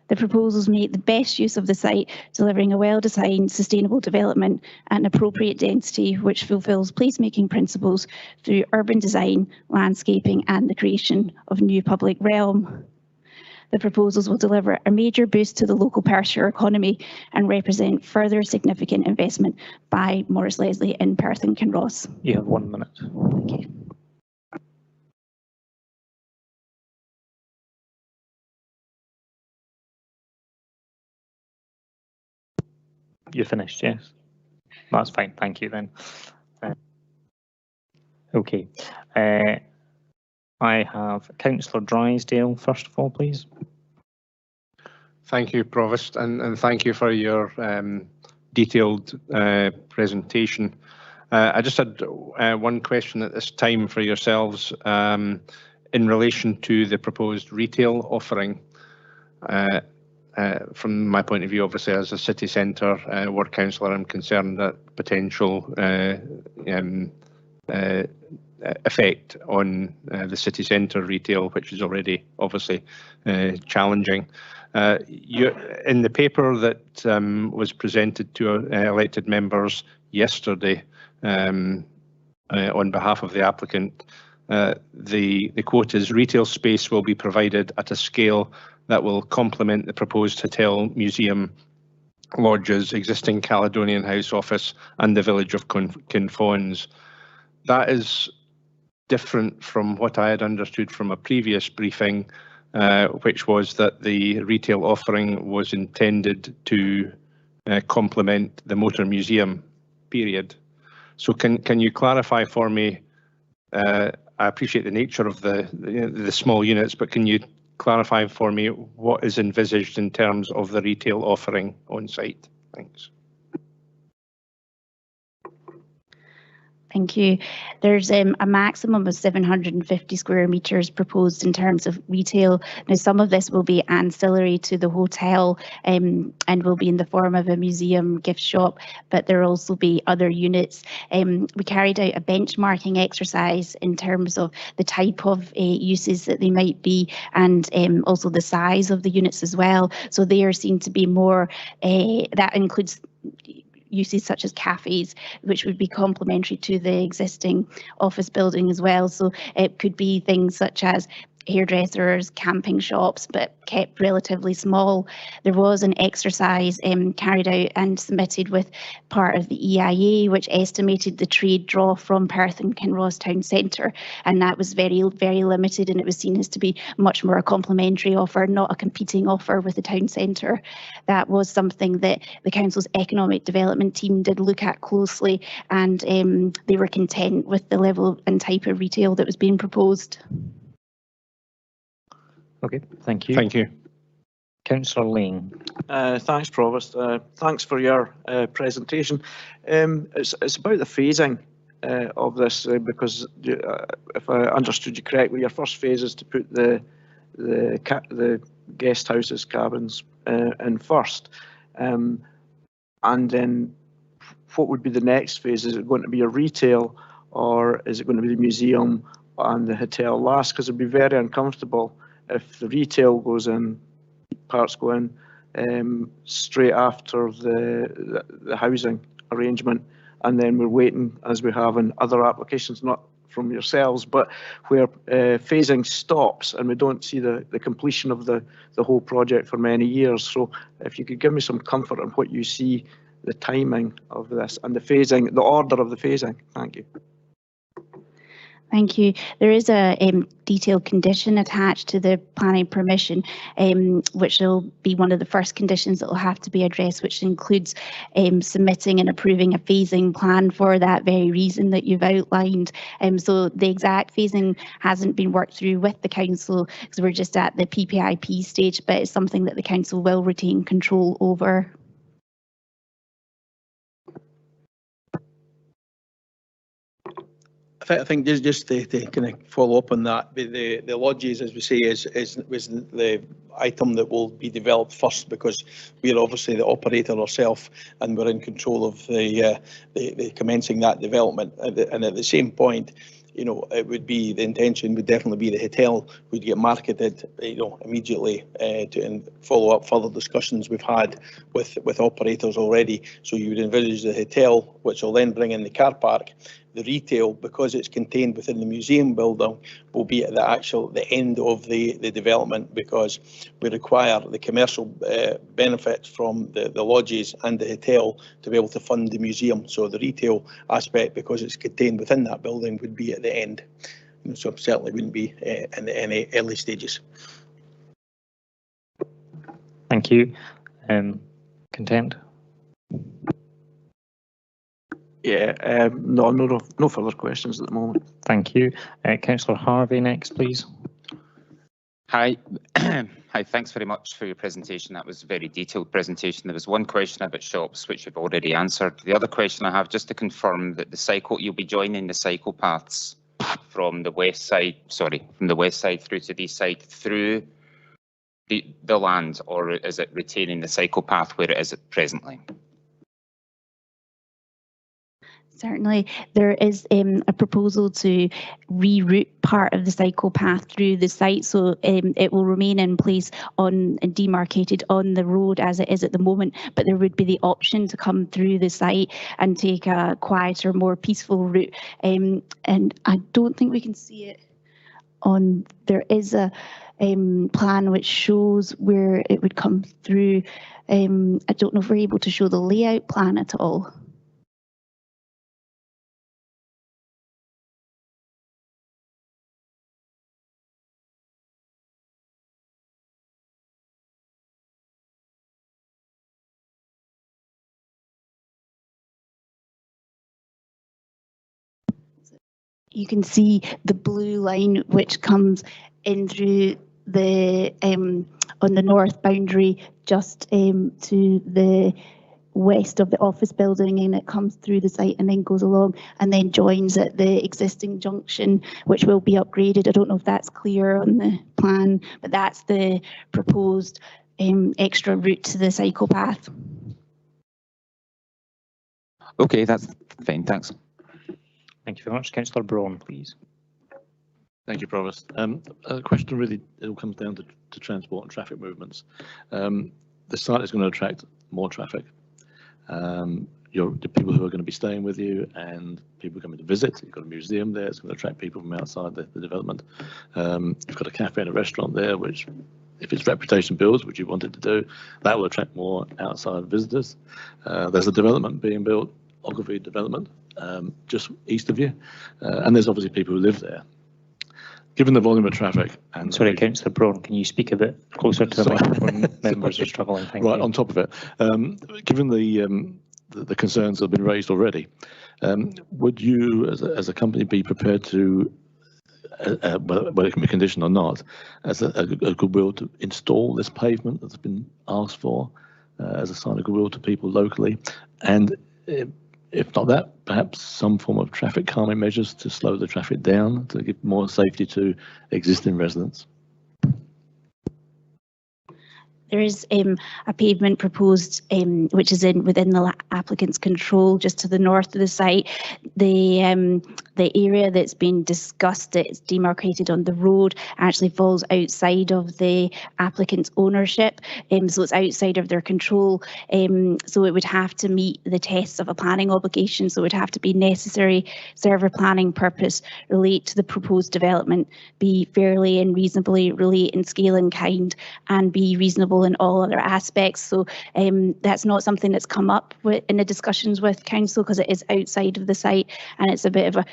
Speaker 2: The proposals make the best use of the site, delivering a well-designed, sustainable development and appropriate density, which fulfills placemaking principles through urban design, landscaping, and the creation of new public realm. The proposals will deliver a major boost to the local Perthshire economy and represent further significant investment by Morris Leslie in Perth and Kinross.
Speaker 1: You have 1 minute.
Speaker 2: Thank you.
Speaker 1: You're finished, yes? That's fine, thank you then. Okay. I have Councillor Drysdale first of all, please.
Speaker 13: Thank you, Provost, and thank you for your detailed presentation. I just had one question at this time for yourselves in relation to the proposed retail offering. From my point of view, obviously, as a city centre ward councillor, I'm concerned that potential effect on the city centre retail, which is already obviously challenging. In the paper that was presented to elected members yesterday on behalf of the applicant, the quote is, "Retail space will be provided at a scale that will complement the proposed hotel, museum, lodges, existing Caledonian House office and the village of Kinfawns." That is different from what I had understood from a previous briefing, which was that the retail offering was intended to complement the motor museum, period. So can you clarify for me, I appreciate the nature of the small units, but can you clarify for me what is envisaged in terms of the retail offering on site? Thanks.
Speaker 16: Thank you. There's a maximum of 750 square metres proposed in terms of retail. Now, some of this will be ancillary to the hotel and will be in the form of a museum gift shop, but there will also be other units. We carried out a benchmarking exercise in terms of the type of uses that they might be, and also the size of the units as well. So they are seen to be more, that includes uses such as cafes, which would be complementary to the existing office building as well. So it could be things such as hairdressers, camping shops, but kept relatively small. There was an exercise carried out and submitted with part of the EIA, which estimated the trade draw from Perth and Kinross town centre, and that was very, very limited, and it was seen as to be much more a complementary offer, not a competing offer with the town centre. That was something that the council's economic development team did look at closely, and they were content with the level and type of retail that was being proposed.
Speaker 1: Okay, thank you.
Speaker 14: Thank you.
Speaker 1: Councillor Lane.
Speaker 14: Thanks, Provost. Thanks for your presentation. It's about the phasing of this, because if I understood you correctly, your first phase is to put the guest houses, cabins in first. And then what would be the next phase? Is it going to be a retail, or is it going to be the museum and the hotel last? Because it'd be very uncomfortable if the retail goes in, parts go in straight after the housing arrangement, and then we're waiting, as we have in other applications, not from yourselves, but where phasing stops and we don't see the completion of the whole project for many years. So if you could give me some comfort on what you see the timing of this and the phasing, the order of the phasing. Thank you.
Speaker 16: Thank you. There is a detailed condition attached to the planning permission, which will be one of the first conditions that will have to be addressed, which includes submitting and approving a phasing plan for that very reason that you've outlined. So the exact phasing hasn't been worked through with the council because we're just at the PPIP stage, but it's something that the council will retain control over.
Speaker 15: I think just to kind of follow up on that, the lodges, as we say, was the item that will be developed first, because we're obviously the operator ourselves and we're in control of the commencing that development. And at the same point, you know, it would be, the intention would definitely be the hotel would get marketed, you know, immediately and follow up further discussions we've had with operators already. So you would envisage the hotel, which will then bring in the car park. The retail, because it's contained within the museum building, will be at the end of the development, because we require the commercial benefits from the lodges and the hotel to be able to fund the museum. So the retail aspect, because it's contained within that building, would be at the end. And so certainly wouldn't be in any early stages.
Speaker 1: Thank you. Content?
Speaker 14: Yeah, no further questions at the moment.
Speaker 1: Thank you. Councillor Harvey next, please.
Speaker 17: Hi. Hi, thanks very much for your presentation. That was a very detailed presentation. There was one question about shops, which you've already answered. The other question I have, just to confirm that you'll be joining the cycle paths from the west side through to the east side through the land, or is it retaining the cycle path where it is presently?
Speaker 16: Certainly, there is a proposal to reroute part of the cycle path through the site, so it will remain in place and demarcated on the road as it is at the moment, but there would be the option to come through the site and take a quieter, more peaceful route. And I don't think we can see it on, there is a plan which shows where it would come through. I don't know if we're able to show the layout plan at all. You can see the blue line which comes in through the on the north boundary, just to the west of the office building, and it comes through the site and then goes along and then joins at the existing junction, which will be upgraded. I don't know if that's clear on the plan, but that's the proposed extra route to the cycle path.
Speaker 18: Okay, that's fine, thanks.
Speaker 1: Thank you very much. Councillor Braun, please.
Speaker 12: Thank you, Provost. A question really, it all comes down to transport and traffic movements. The site is going to attract more traffic. The people who are going to be staying with you and people coming to visit. You've got a museum there, it's going to attract people from outside the development. You've got a cafe and a restaurant there, which, if its reputation builds, which you want it to do, that will attract more outside visitors. There's a development being built, Ogilvy development, just east of you, and there's obviously people who live there. Given the volume of traffic and...
Speaker 1: Sorry, Councillor Braun, can you speak a bit closer to the microphone? Members are struggling. Thank you.
Speaker 12: On top of it, given the concerns that have been raised already, would you, as a company, be prepared to, whether it can be conditioned or not, as a goodwill to install this pavement that's been asked for as a sign of goodwill to people locally? And if not that, perhaps some form of traffic calming measures to slow the traffic down, to give more safety to existing residents?
Speaker 16: There is a pavement proposed, which is within the applicant's control, just to the north of the site. The area that's been discussed, it's demarcated on the road, actually falls outside of the applicant's ownership, so it's outside of their control. So it would have to meet the tests of a planning obligation. So it would have to be necessary, serve a planning purpose, relate to the proposed development, be fairly and reasonably relate in scale and kind, and be reasonable in all other aspects. So that's not something that's come up in the discussions with council, because it is outside of the site, and it's a bit of a,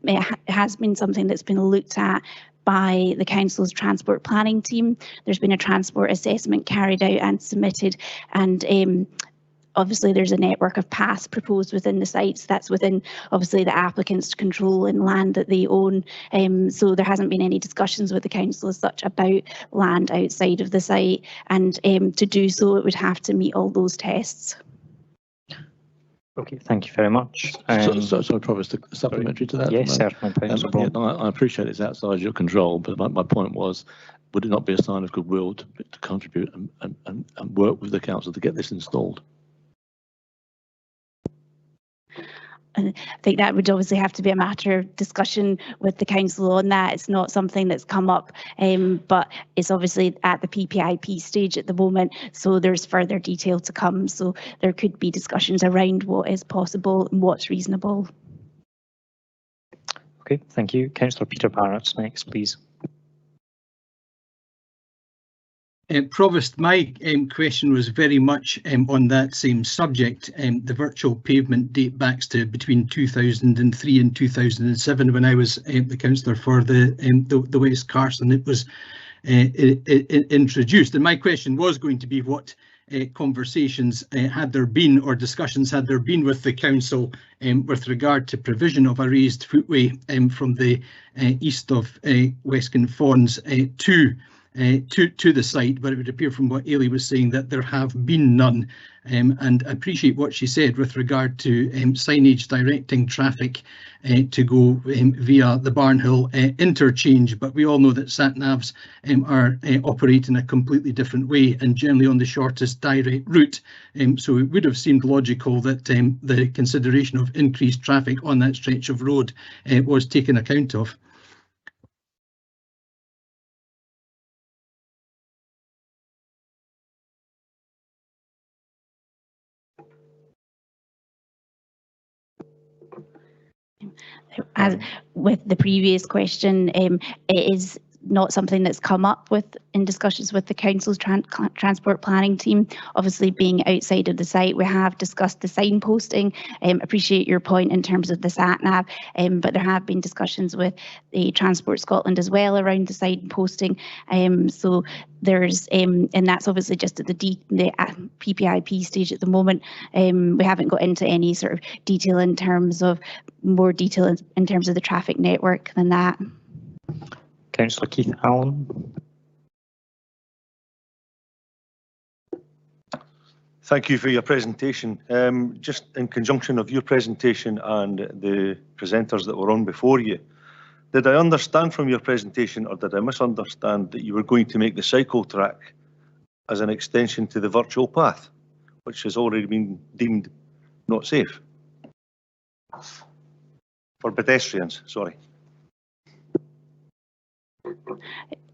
Speaker 16: it has been something that's been looked at by the council's transport planning team. There's been a transport assessment carried out and submitted, and obviously there's a network of paths proposed within the sites. That's within obviously the applicant's control and land that they own. So there hasn't been any discussions with the council as such about land outside of the site, and to do so it would have to meet all those tests.
Speaker 1: Okay, thank you very much.
Speaker 12: Sorry, Provost, supplementary to that?
Speaker 1: Yes, certainly.
Speaker 12: I appreciate it's outside your control, but my point was, would it not be a sign of goodwill to contribute and work with the council to get this installed?
Speaker 16: I think that would obviously have to be a matter of discussion with the council on that. It's not something that's come up, but it's obviously at the PPIP stage at the moment, so there's further detail to come. So there could be discussions around what is possible and what's reasonable.
Speaker 1: Okay, thank you. Councillor Peter Barrett's next, please.
Speaker 19: Provost, my question was very much on that same subject. The virtual pavement date backs to between 2003 and 2007, when I was the councillor for the West Carson. It was introduced, and my question was going to be what conversations had there been, or discussions had there been with the council with regard to provision of a raised footway from the east of Westcon Fawns to the site, but it would appear from what Ailey was saying that there have been none. And I appreciate what she said with regard to signage directing traffic to go via the Barnhill interchange, but we all know that sat-navs operate in a completely different way and generally on the shortest direct route. So it would have seemed logical that the consideration of increased traffic on that stretch of road was taken account of.
Speaker 16: As with the previous question, it is not something that's come up in discussions with the council's transport planning team. Obviously, being outside of the site, we have discussed the signposting. Appreciate your point in terms of the sat nav, but there have been discussions with the Transport Scotland as well around the signposting. So there's and that's obviously just at the PPIP stage at the moment. We haven't got into any sort of detail in terms of in terms of the traffic network than that.
Speaker 1: Councillor Keith Allen.
Speaker 12: Thank you for your presentation. Just in conjunction of your presentation and the presenters that were on before you, did I understand from your presentation, or did I misunderstand, that you were going to make the cycle track as an extension to the virtual path, which has already been deemed not safe? For pedestrians, sorry.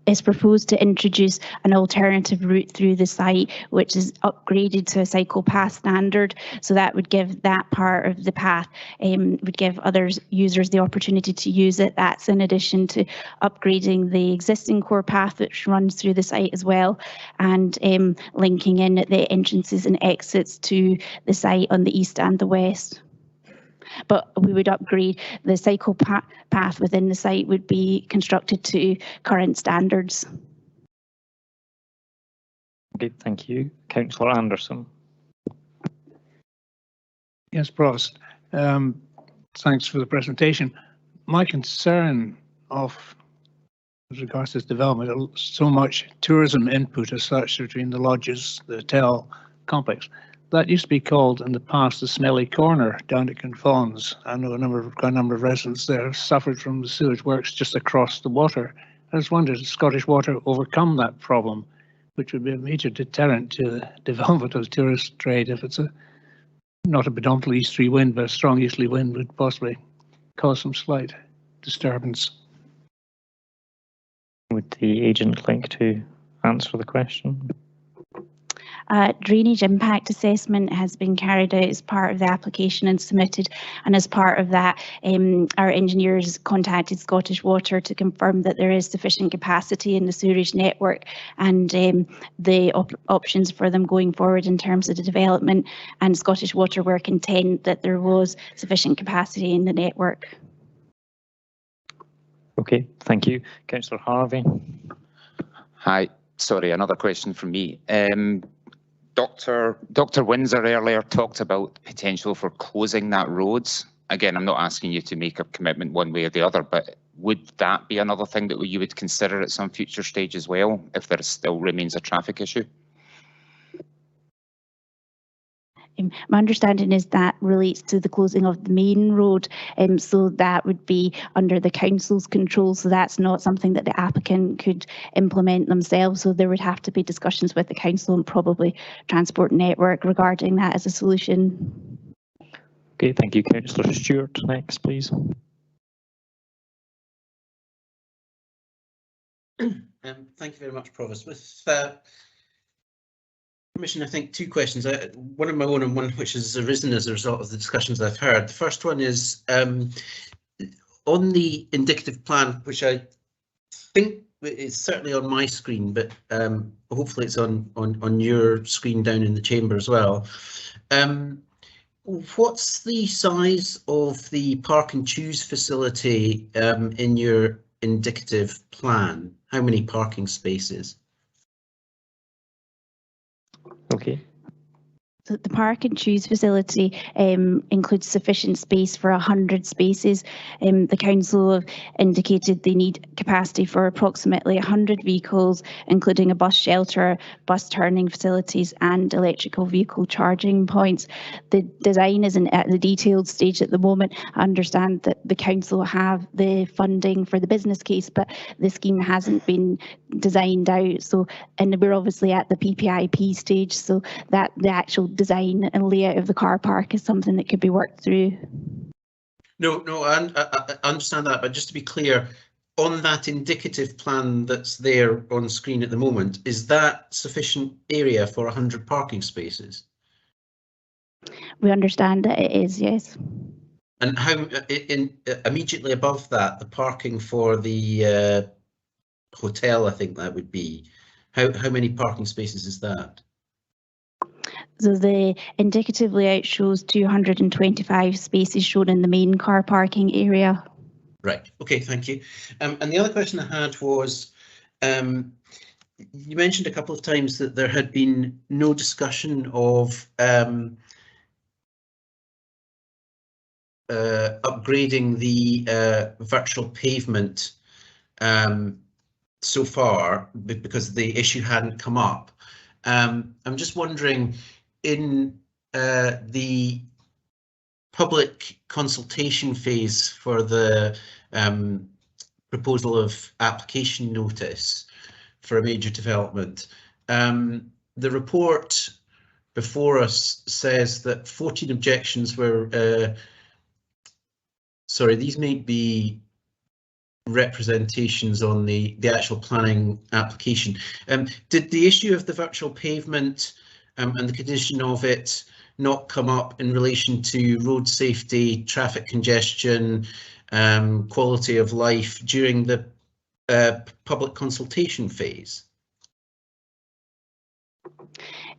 Speaker 16: It's proposed to introduce an alternative route through the site, which is upgraded to a cycle path standard. So that would give that part of the path, would give other users the opportunity to use it. That's in addition to upgrading the existing core path, which runs through the site as well, and linking in the entrances and exits to the site on the east and the west. But we would upgrade the cycle path within the site would be constructed to current standards.
Speaker 1: Okay, thank you. Councillor Anderson.
Speaker 20: Yes, Provost. Thanks for the presentation. My concern with regards to this development, so much tourism input as such between the lodges, the hotel complex. That used to be called in the past the Smelly Corner down at Kinross. I know a number of residents there suffered from the sewage works just across the water. I just wondered, does Scottish Water overcome that problem, which would be a major deterrent to the development of tourist trade if it's not a predominantly easterly wind, but a strong easterly wind would possibly cause some slight disturbance.
Speaker 1: Would the agent like to answer the question?
Speaker 16: Drainage impact assessment has been carried out as part of the application and submitted, and as part of that our engineers contacted Scottish Water to confirm that there is sufficient capacity in the sewerage network and the options for them going forward in terms of the development, and Scottish Water were content that there was sufficient capacity in the network.
Speaker 1: Okay, thank you. Councillor Harvey.
Speaker 17: Hi, sorry, another question from me. Dr. Windsor earlier talked about potential for closing that roads. Again, I'm not asking you to make a commitment one way or the other, but would that be another thing that you would consider at some future stage as well, if there still remains a traffic issue?
Speaker 16: My understanding is that relates to the closing of the main road, so that would be under the council's control, so that's not something that the applicant could implement themselves, so there would have to be discussions with the council and probably Transport Network regarding that as a solution.
Speaker 1: Okay, thank you. Councillor Stewart next, please.
Speaker 21: Thank you very much, Provost. With permission, I think two questions, one of my own and one which has arisen as a result of the discussions I've heard. The first one is on the indicative plan, which I think is certainly on my screen, but hopefully it's on your screen down in the chamber as well. What's the size of the park and choose facility in your indicative plan? How many parking spaces?
Speaker 1: Okay.
Speaker 16: So the park and choose facility includes sufficient space for 100 spaces. The council have indicated they need capacity for approximately 100 vehicles, including a bus shelter, bus turning facilities and electrical vehicle charging points. The design isn't at the detailed stage at the moment. I understand that the council have the funding for the business case, but the scheme hasn't been designed out. So, and we're obviously at the PPIP stage, so that the actual design and layout of the car park is something that could be worked through.
Speaker 21: No, I understand that, but just to be clear, on that indicative plan that's there on screen at the moment, is that sufficient area for 100 parking spaces?
Speaker 16: We understand that it is, yes.
Speaker 21: And how, immediately above that, the parking for the hotel, I think that would be, how many parking spaces is that?
Speaker 16: So the indicative layout shows 225 spaces shown in the main car parking area.
Speaker 21: Right, okay, thank you. And the other question I had was, you mentioned a couple of times that there had been no discussion of upgrading the virtual pavement so far because the issue hadn't come up. I'm just wondering, in the public consultation phase for the proposal of application notice for a major development, the report before us says that 14 objections were, sorry, these may be representations on the actual planning application. Did the issue of the virtual pavement and the condition of it not come up in relation to road safety, traffic congestion, quality of life during the public consultation phase?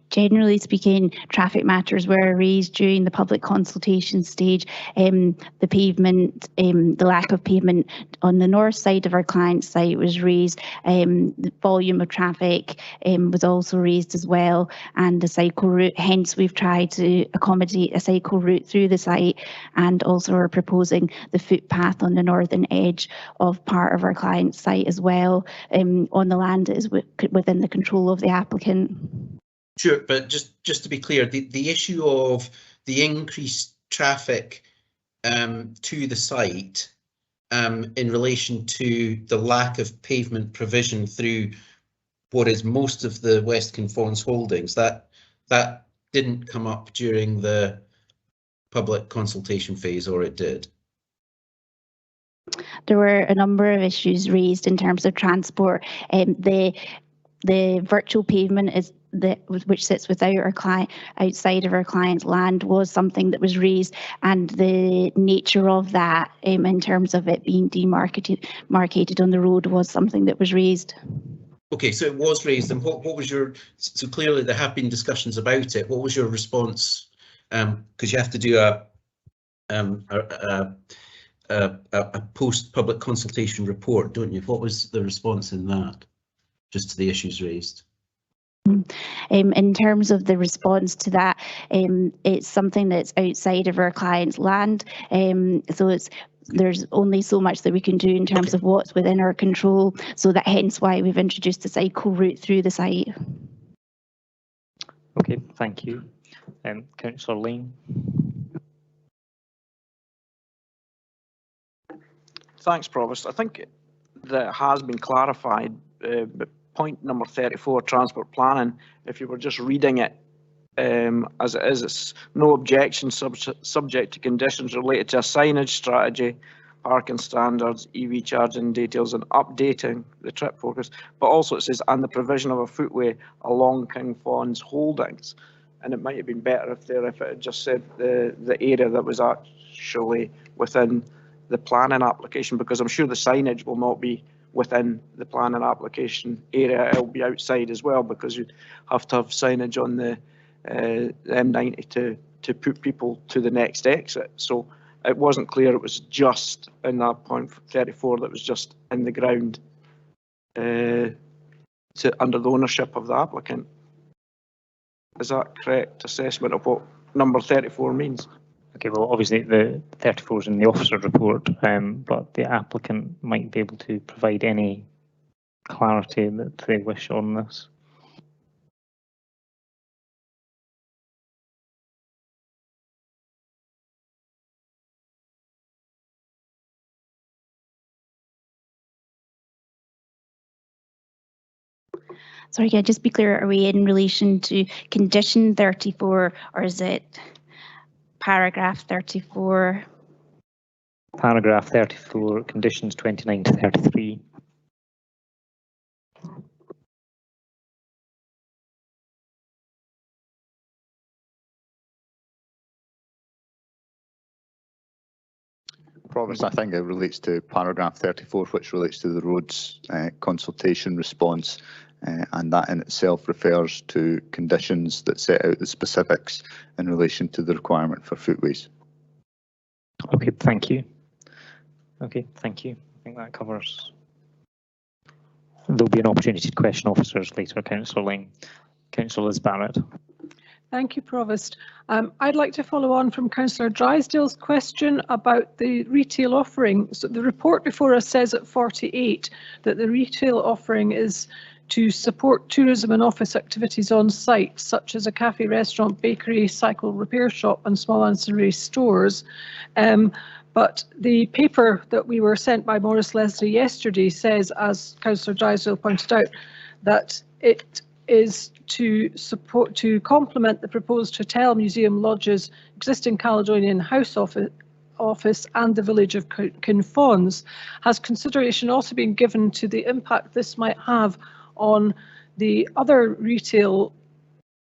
Speaker 16: Generally speaking, traffic matters were raised during the public consultation stage. The pavement, the lack of pavement on the north side of our client site was raised. The volume of traffic was also raised as well, and the cycle route. Hence, we've tried to accommodate a cycle route through the site, and also are proposing the footpath on the northern edge of part of our client site as well, on the land that is within the control of the applicant.
Speaker 21: Sure, but just to be clear, the issue of the increased traffic to the site in relation to the lack of pavement provision through what is most of the West Kinross holdings, that didn't come up during the public consultation phase, or it did?
Speaker 16: There were a number of issues raised in terms of transport. The virtual pavement is which sits without our client, outside of our client's land, was something that was raised, and the nature of that, in terms of it being demarcated on the road, was something that was raised.
Speaker 21: Okay, so it was raised, and what was your? So clearly there have been discussions about it. What was your response? Because you have to do a post-public consultation report, don't you? What was the response in that? Just to the issues raised.
Speaker 16: In terms of the response to that, it's something that's outside of our client's land, so there's only so much that we can do in terms of what's within our control, so that hence why we've introduced a cycle route through the site.
Speaker 1: Okay, thank you. Councillor Lane.
Speaker 14: Thanks, Provost. I think that has been clarified, but point number 34, transport planning, if you were just reading it as it is, it's no objection subject to conditions related to a signage strategy, parking standards, EV charging details, and updating the trip focus. But also it says, and the provision of a footway along Kinross holdings. And it might have been better if it had just said the area that was actually within the planning application, because I'm sure the signage will not be within the planning application area. It'll be outside as well, because you'd have to have signage on the M90 to put people to the next exit. So it wasn't clear it was just in that point 34 that was just in the ground under the ownership of the applicant. Is that correct assessment of what number 34 means?
Speaker 1: Okay, well, obviously the 34 is in the officer's report, but the applicant might be able to provide any clarity that they wish on this.
Speaker 16: Sorry, can I just be clear, are we in relation to condition 34, or is it paragraph 34?
Speaker 1: Paragraph 34, conditions 29 to 33.
Speaker 8: Provost, I think it relates to paragraph 34, which relates to the roads consultation response, and that in itself refers to conditions that set out the specifics in relation to the requirement for footways.
Speaker 1: Okay, thank you. Okay, thank you. I think that covers. There'll be an opportunity to question officers later, Councillor Ling. Councillor Liz Barrett.
Speaker 4: Thank you, Provost. I'd like to follow on from Councillor Drysdale's question about the retail offering. So the report before us says at 48 that the retail offering is to support tourism and office activities on site, such as a cafe, restaurant, bakery, cycle repair shop and small ancillary stores. But the paper that we were sent by Maurice Leslie yesterday says, as Councillor Drysdale pointed out, that it is to complement the proposed hotel, museum, lodges, existing Caledonian House office and the village of Kinross. Has consideration also been given to the impact this might have on the other retail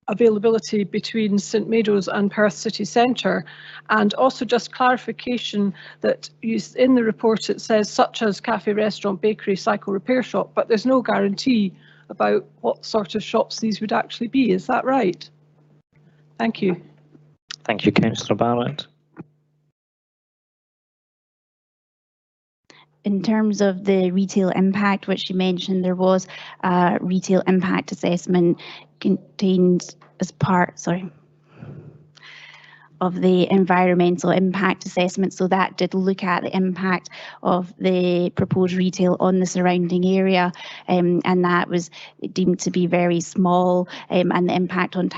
Speaker 4: availability between St Meadows and Perth city centre? And also just clarification that in the report it says such as cafe, restaurant, bakery, cycle repair shop, but there's no guarantee about what sort of shops these would actually be. Is that right? Thank you.
Speaker 1: Thank you, Councillor Barrett.
Speaker 16: In terms of the retail impact, which you mentioned, there was a retail impact assessment contained as part, of the environmental impact assessment. So that did look at the impact of the proposed retail on the surrounding area, and that was deemed to be very small, and the impact on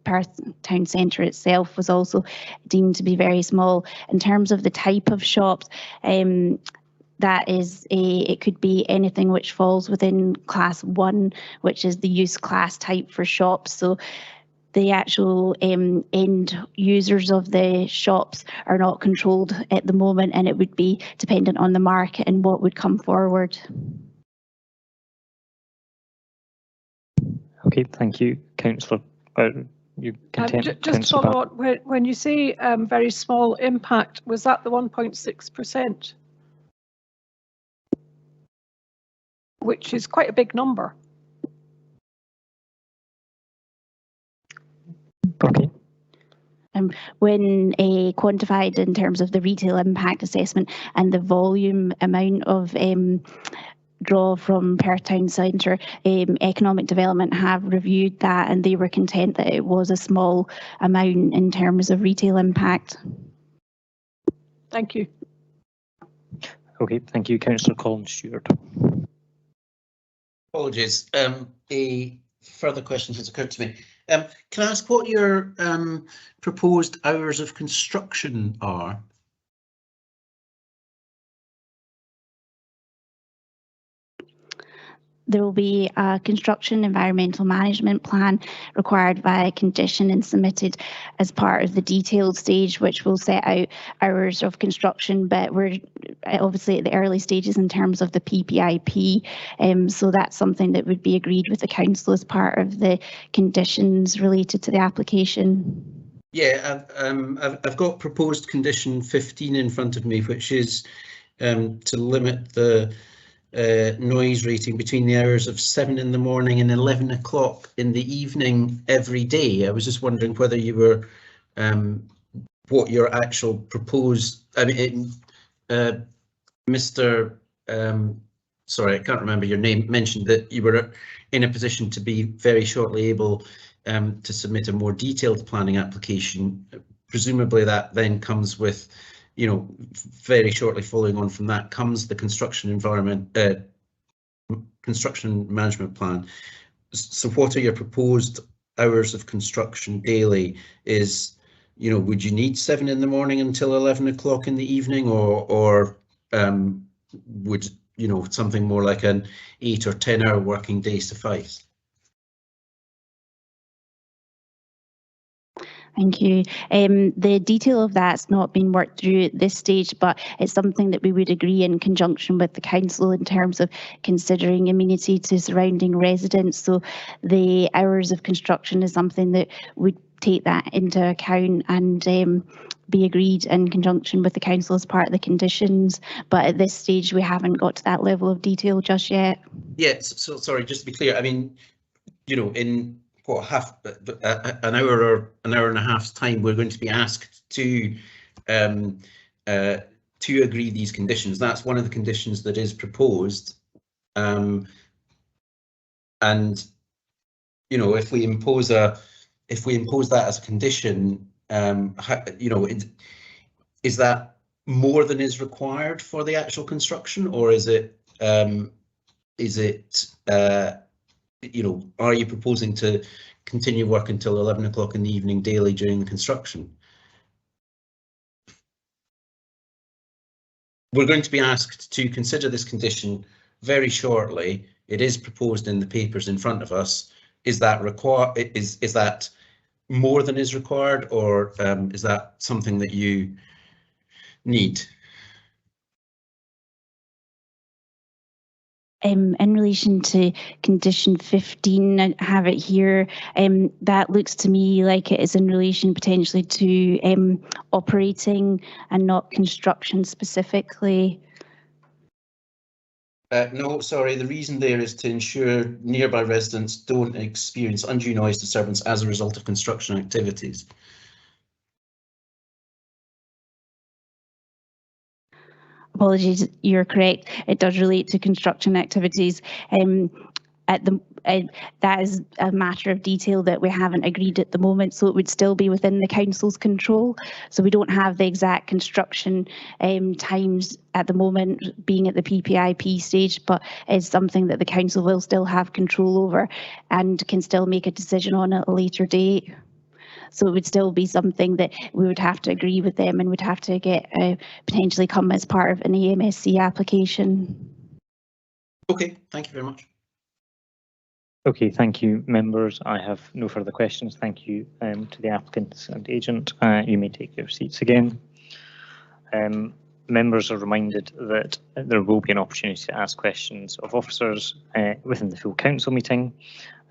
Speaker 16: Perth town centre itself was also deemed to be very small. In terms of the type of shops, that is it could be anything which falls within class 1, which is the use class type for shops. So the actual end users of the shops are not controlled at the moment, and it would be dependent on the market and what would come forward.
Speaker 1: Okay, thank you, Councillor. You continue.
Speaker 4: Just follow on, when you say very small impact, was that the 1.6%? Which is quite a big number.
Speaker 1: Okay.
Speaker 16: When quantified in terms of the retail impact assessment and the volume amount of draw from Perth Town Centre, Economic Development have reviewed that and they were content that it was a small amount in terms of retail impact.
Speaker 4: Thank you.
Speaker 1: Okay, thank you, Councillor Colin Stewart.
Speaker 21: Apologies. A further question has occurred to me. Can I ask what your proposed hours of construction are?
Speaker 16: There will be a construction environmental management plan required by a condition and submitted as part of the detailed stage, which will set out hours of construction, but we're obviously at the early stages in terms of the PPIP, so that's something that would be agreed with the council as part of the conditions related to the application.
Speaker 21: Yeah, I've got proposed condition 15 in front of me, which is to limit the noise rating between the hours of 7 in the morning and 11 o'clock in the evening every day. I was just wondering whether you were what your actual proposed, I mean, Mr. Sorry, I can't remember your name, mentioned that you were in a position to be very shortly able to submit a more detailed planning application. Presumably that then comes with, you know, very shortly following on from that comes the construction management plan. So what are your proposed hours of construction daily? Is, you know, would you need 7 in the morning until 11 o'clock in the evening, or would, you know, something more like an 8 or 10 hour working day suffice?
Speaker 16: Thank you. The detail of that's not been worked through at this stage, but it's something that we would agree in conjunction with the council in terms of considering amenity to surrounding residents. So the hours of construction is something that would take that into account and be agreed in conjunction with the council as part of the conditions. But at this stage, we haven't got to that level of detail just yet.
Speaker 21: Yeah, so sorry, just to be clear, I mean, you know, in what, an hour or an hour and a half's time, we're going to be asked to agree these conditions. That's one of the conditions that is proposed, and you know, if we impose that as a condition, you know, is that more than is required for the actual construction, or is it you know, are you proposing to continue work until 11 o'clock in the evening daily during the construction? We're going to be asked to consider this condition very shortly. It is proposed in the papers in front of us. Is that is that more than is required, or is that something that you need?
Speaker 16: In relation to condition 15, I have it here. That looks to me like it is in relation potentially to operating and not construction specifically.
Speaker 21: No, sorry, the reason there is to ensure nearby residents don't experience undue noise disturbance as a result of construction activities.
Speaker 16: Apologies, you're correct. It does relate to construction activities. That is a matter of detail that we haven't agreed at the moment, so it would still be within the council's control. So we don't have the exact construction times at the moment, being at the PPIP stage, but it's something that the council will still have control over and can still make a decision on at a later date. So it would still be something that we would have to agree with them and would have to get potentially come as part of an AMSC application.
Speaker 21: Okay, thank you very much.
Speaker 1: Okay, thank you, members. I have no further questions. Thank you to the applicants and agent. You may take your seats again. Members are reminded that there will be an opportunity to ask questions of officers within the full council meeting,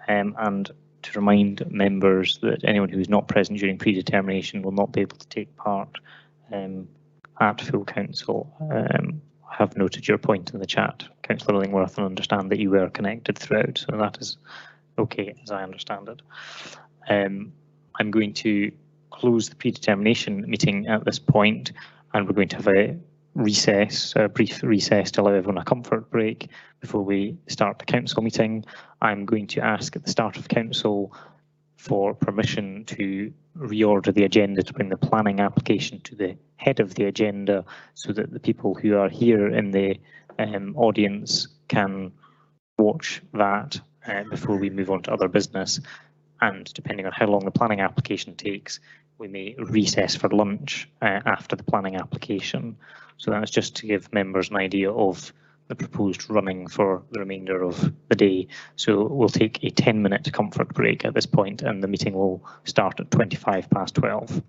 Speaker 1: and to remind members that anyone who is not present during predetermination will not be able to take part at full council. I have noted your point in the chat, Councillor Illingworth, and understand that you were connected throughout, so that is okay as I understand it. I'm going to close the predetermination meeting at this point, and we're going to have a recess, a brief recess to allow everyone a comfort break before we start the council meeting. I'm going to ask at the start of council for permission to reorder the agenda to bring the planning application to the head of the agenda so that the people who are here in the audience can watch that before we move on to other business. And depending on how long the planning application takes, we may recess for lunch after the planning application. So that's just to give members an idea of the proposed running for the remainder of the day. So we'll take a 10-minute comfort break at this point, and the meeting will start at 12:25.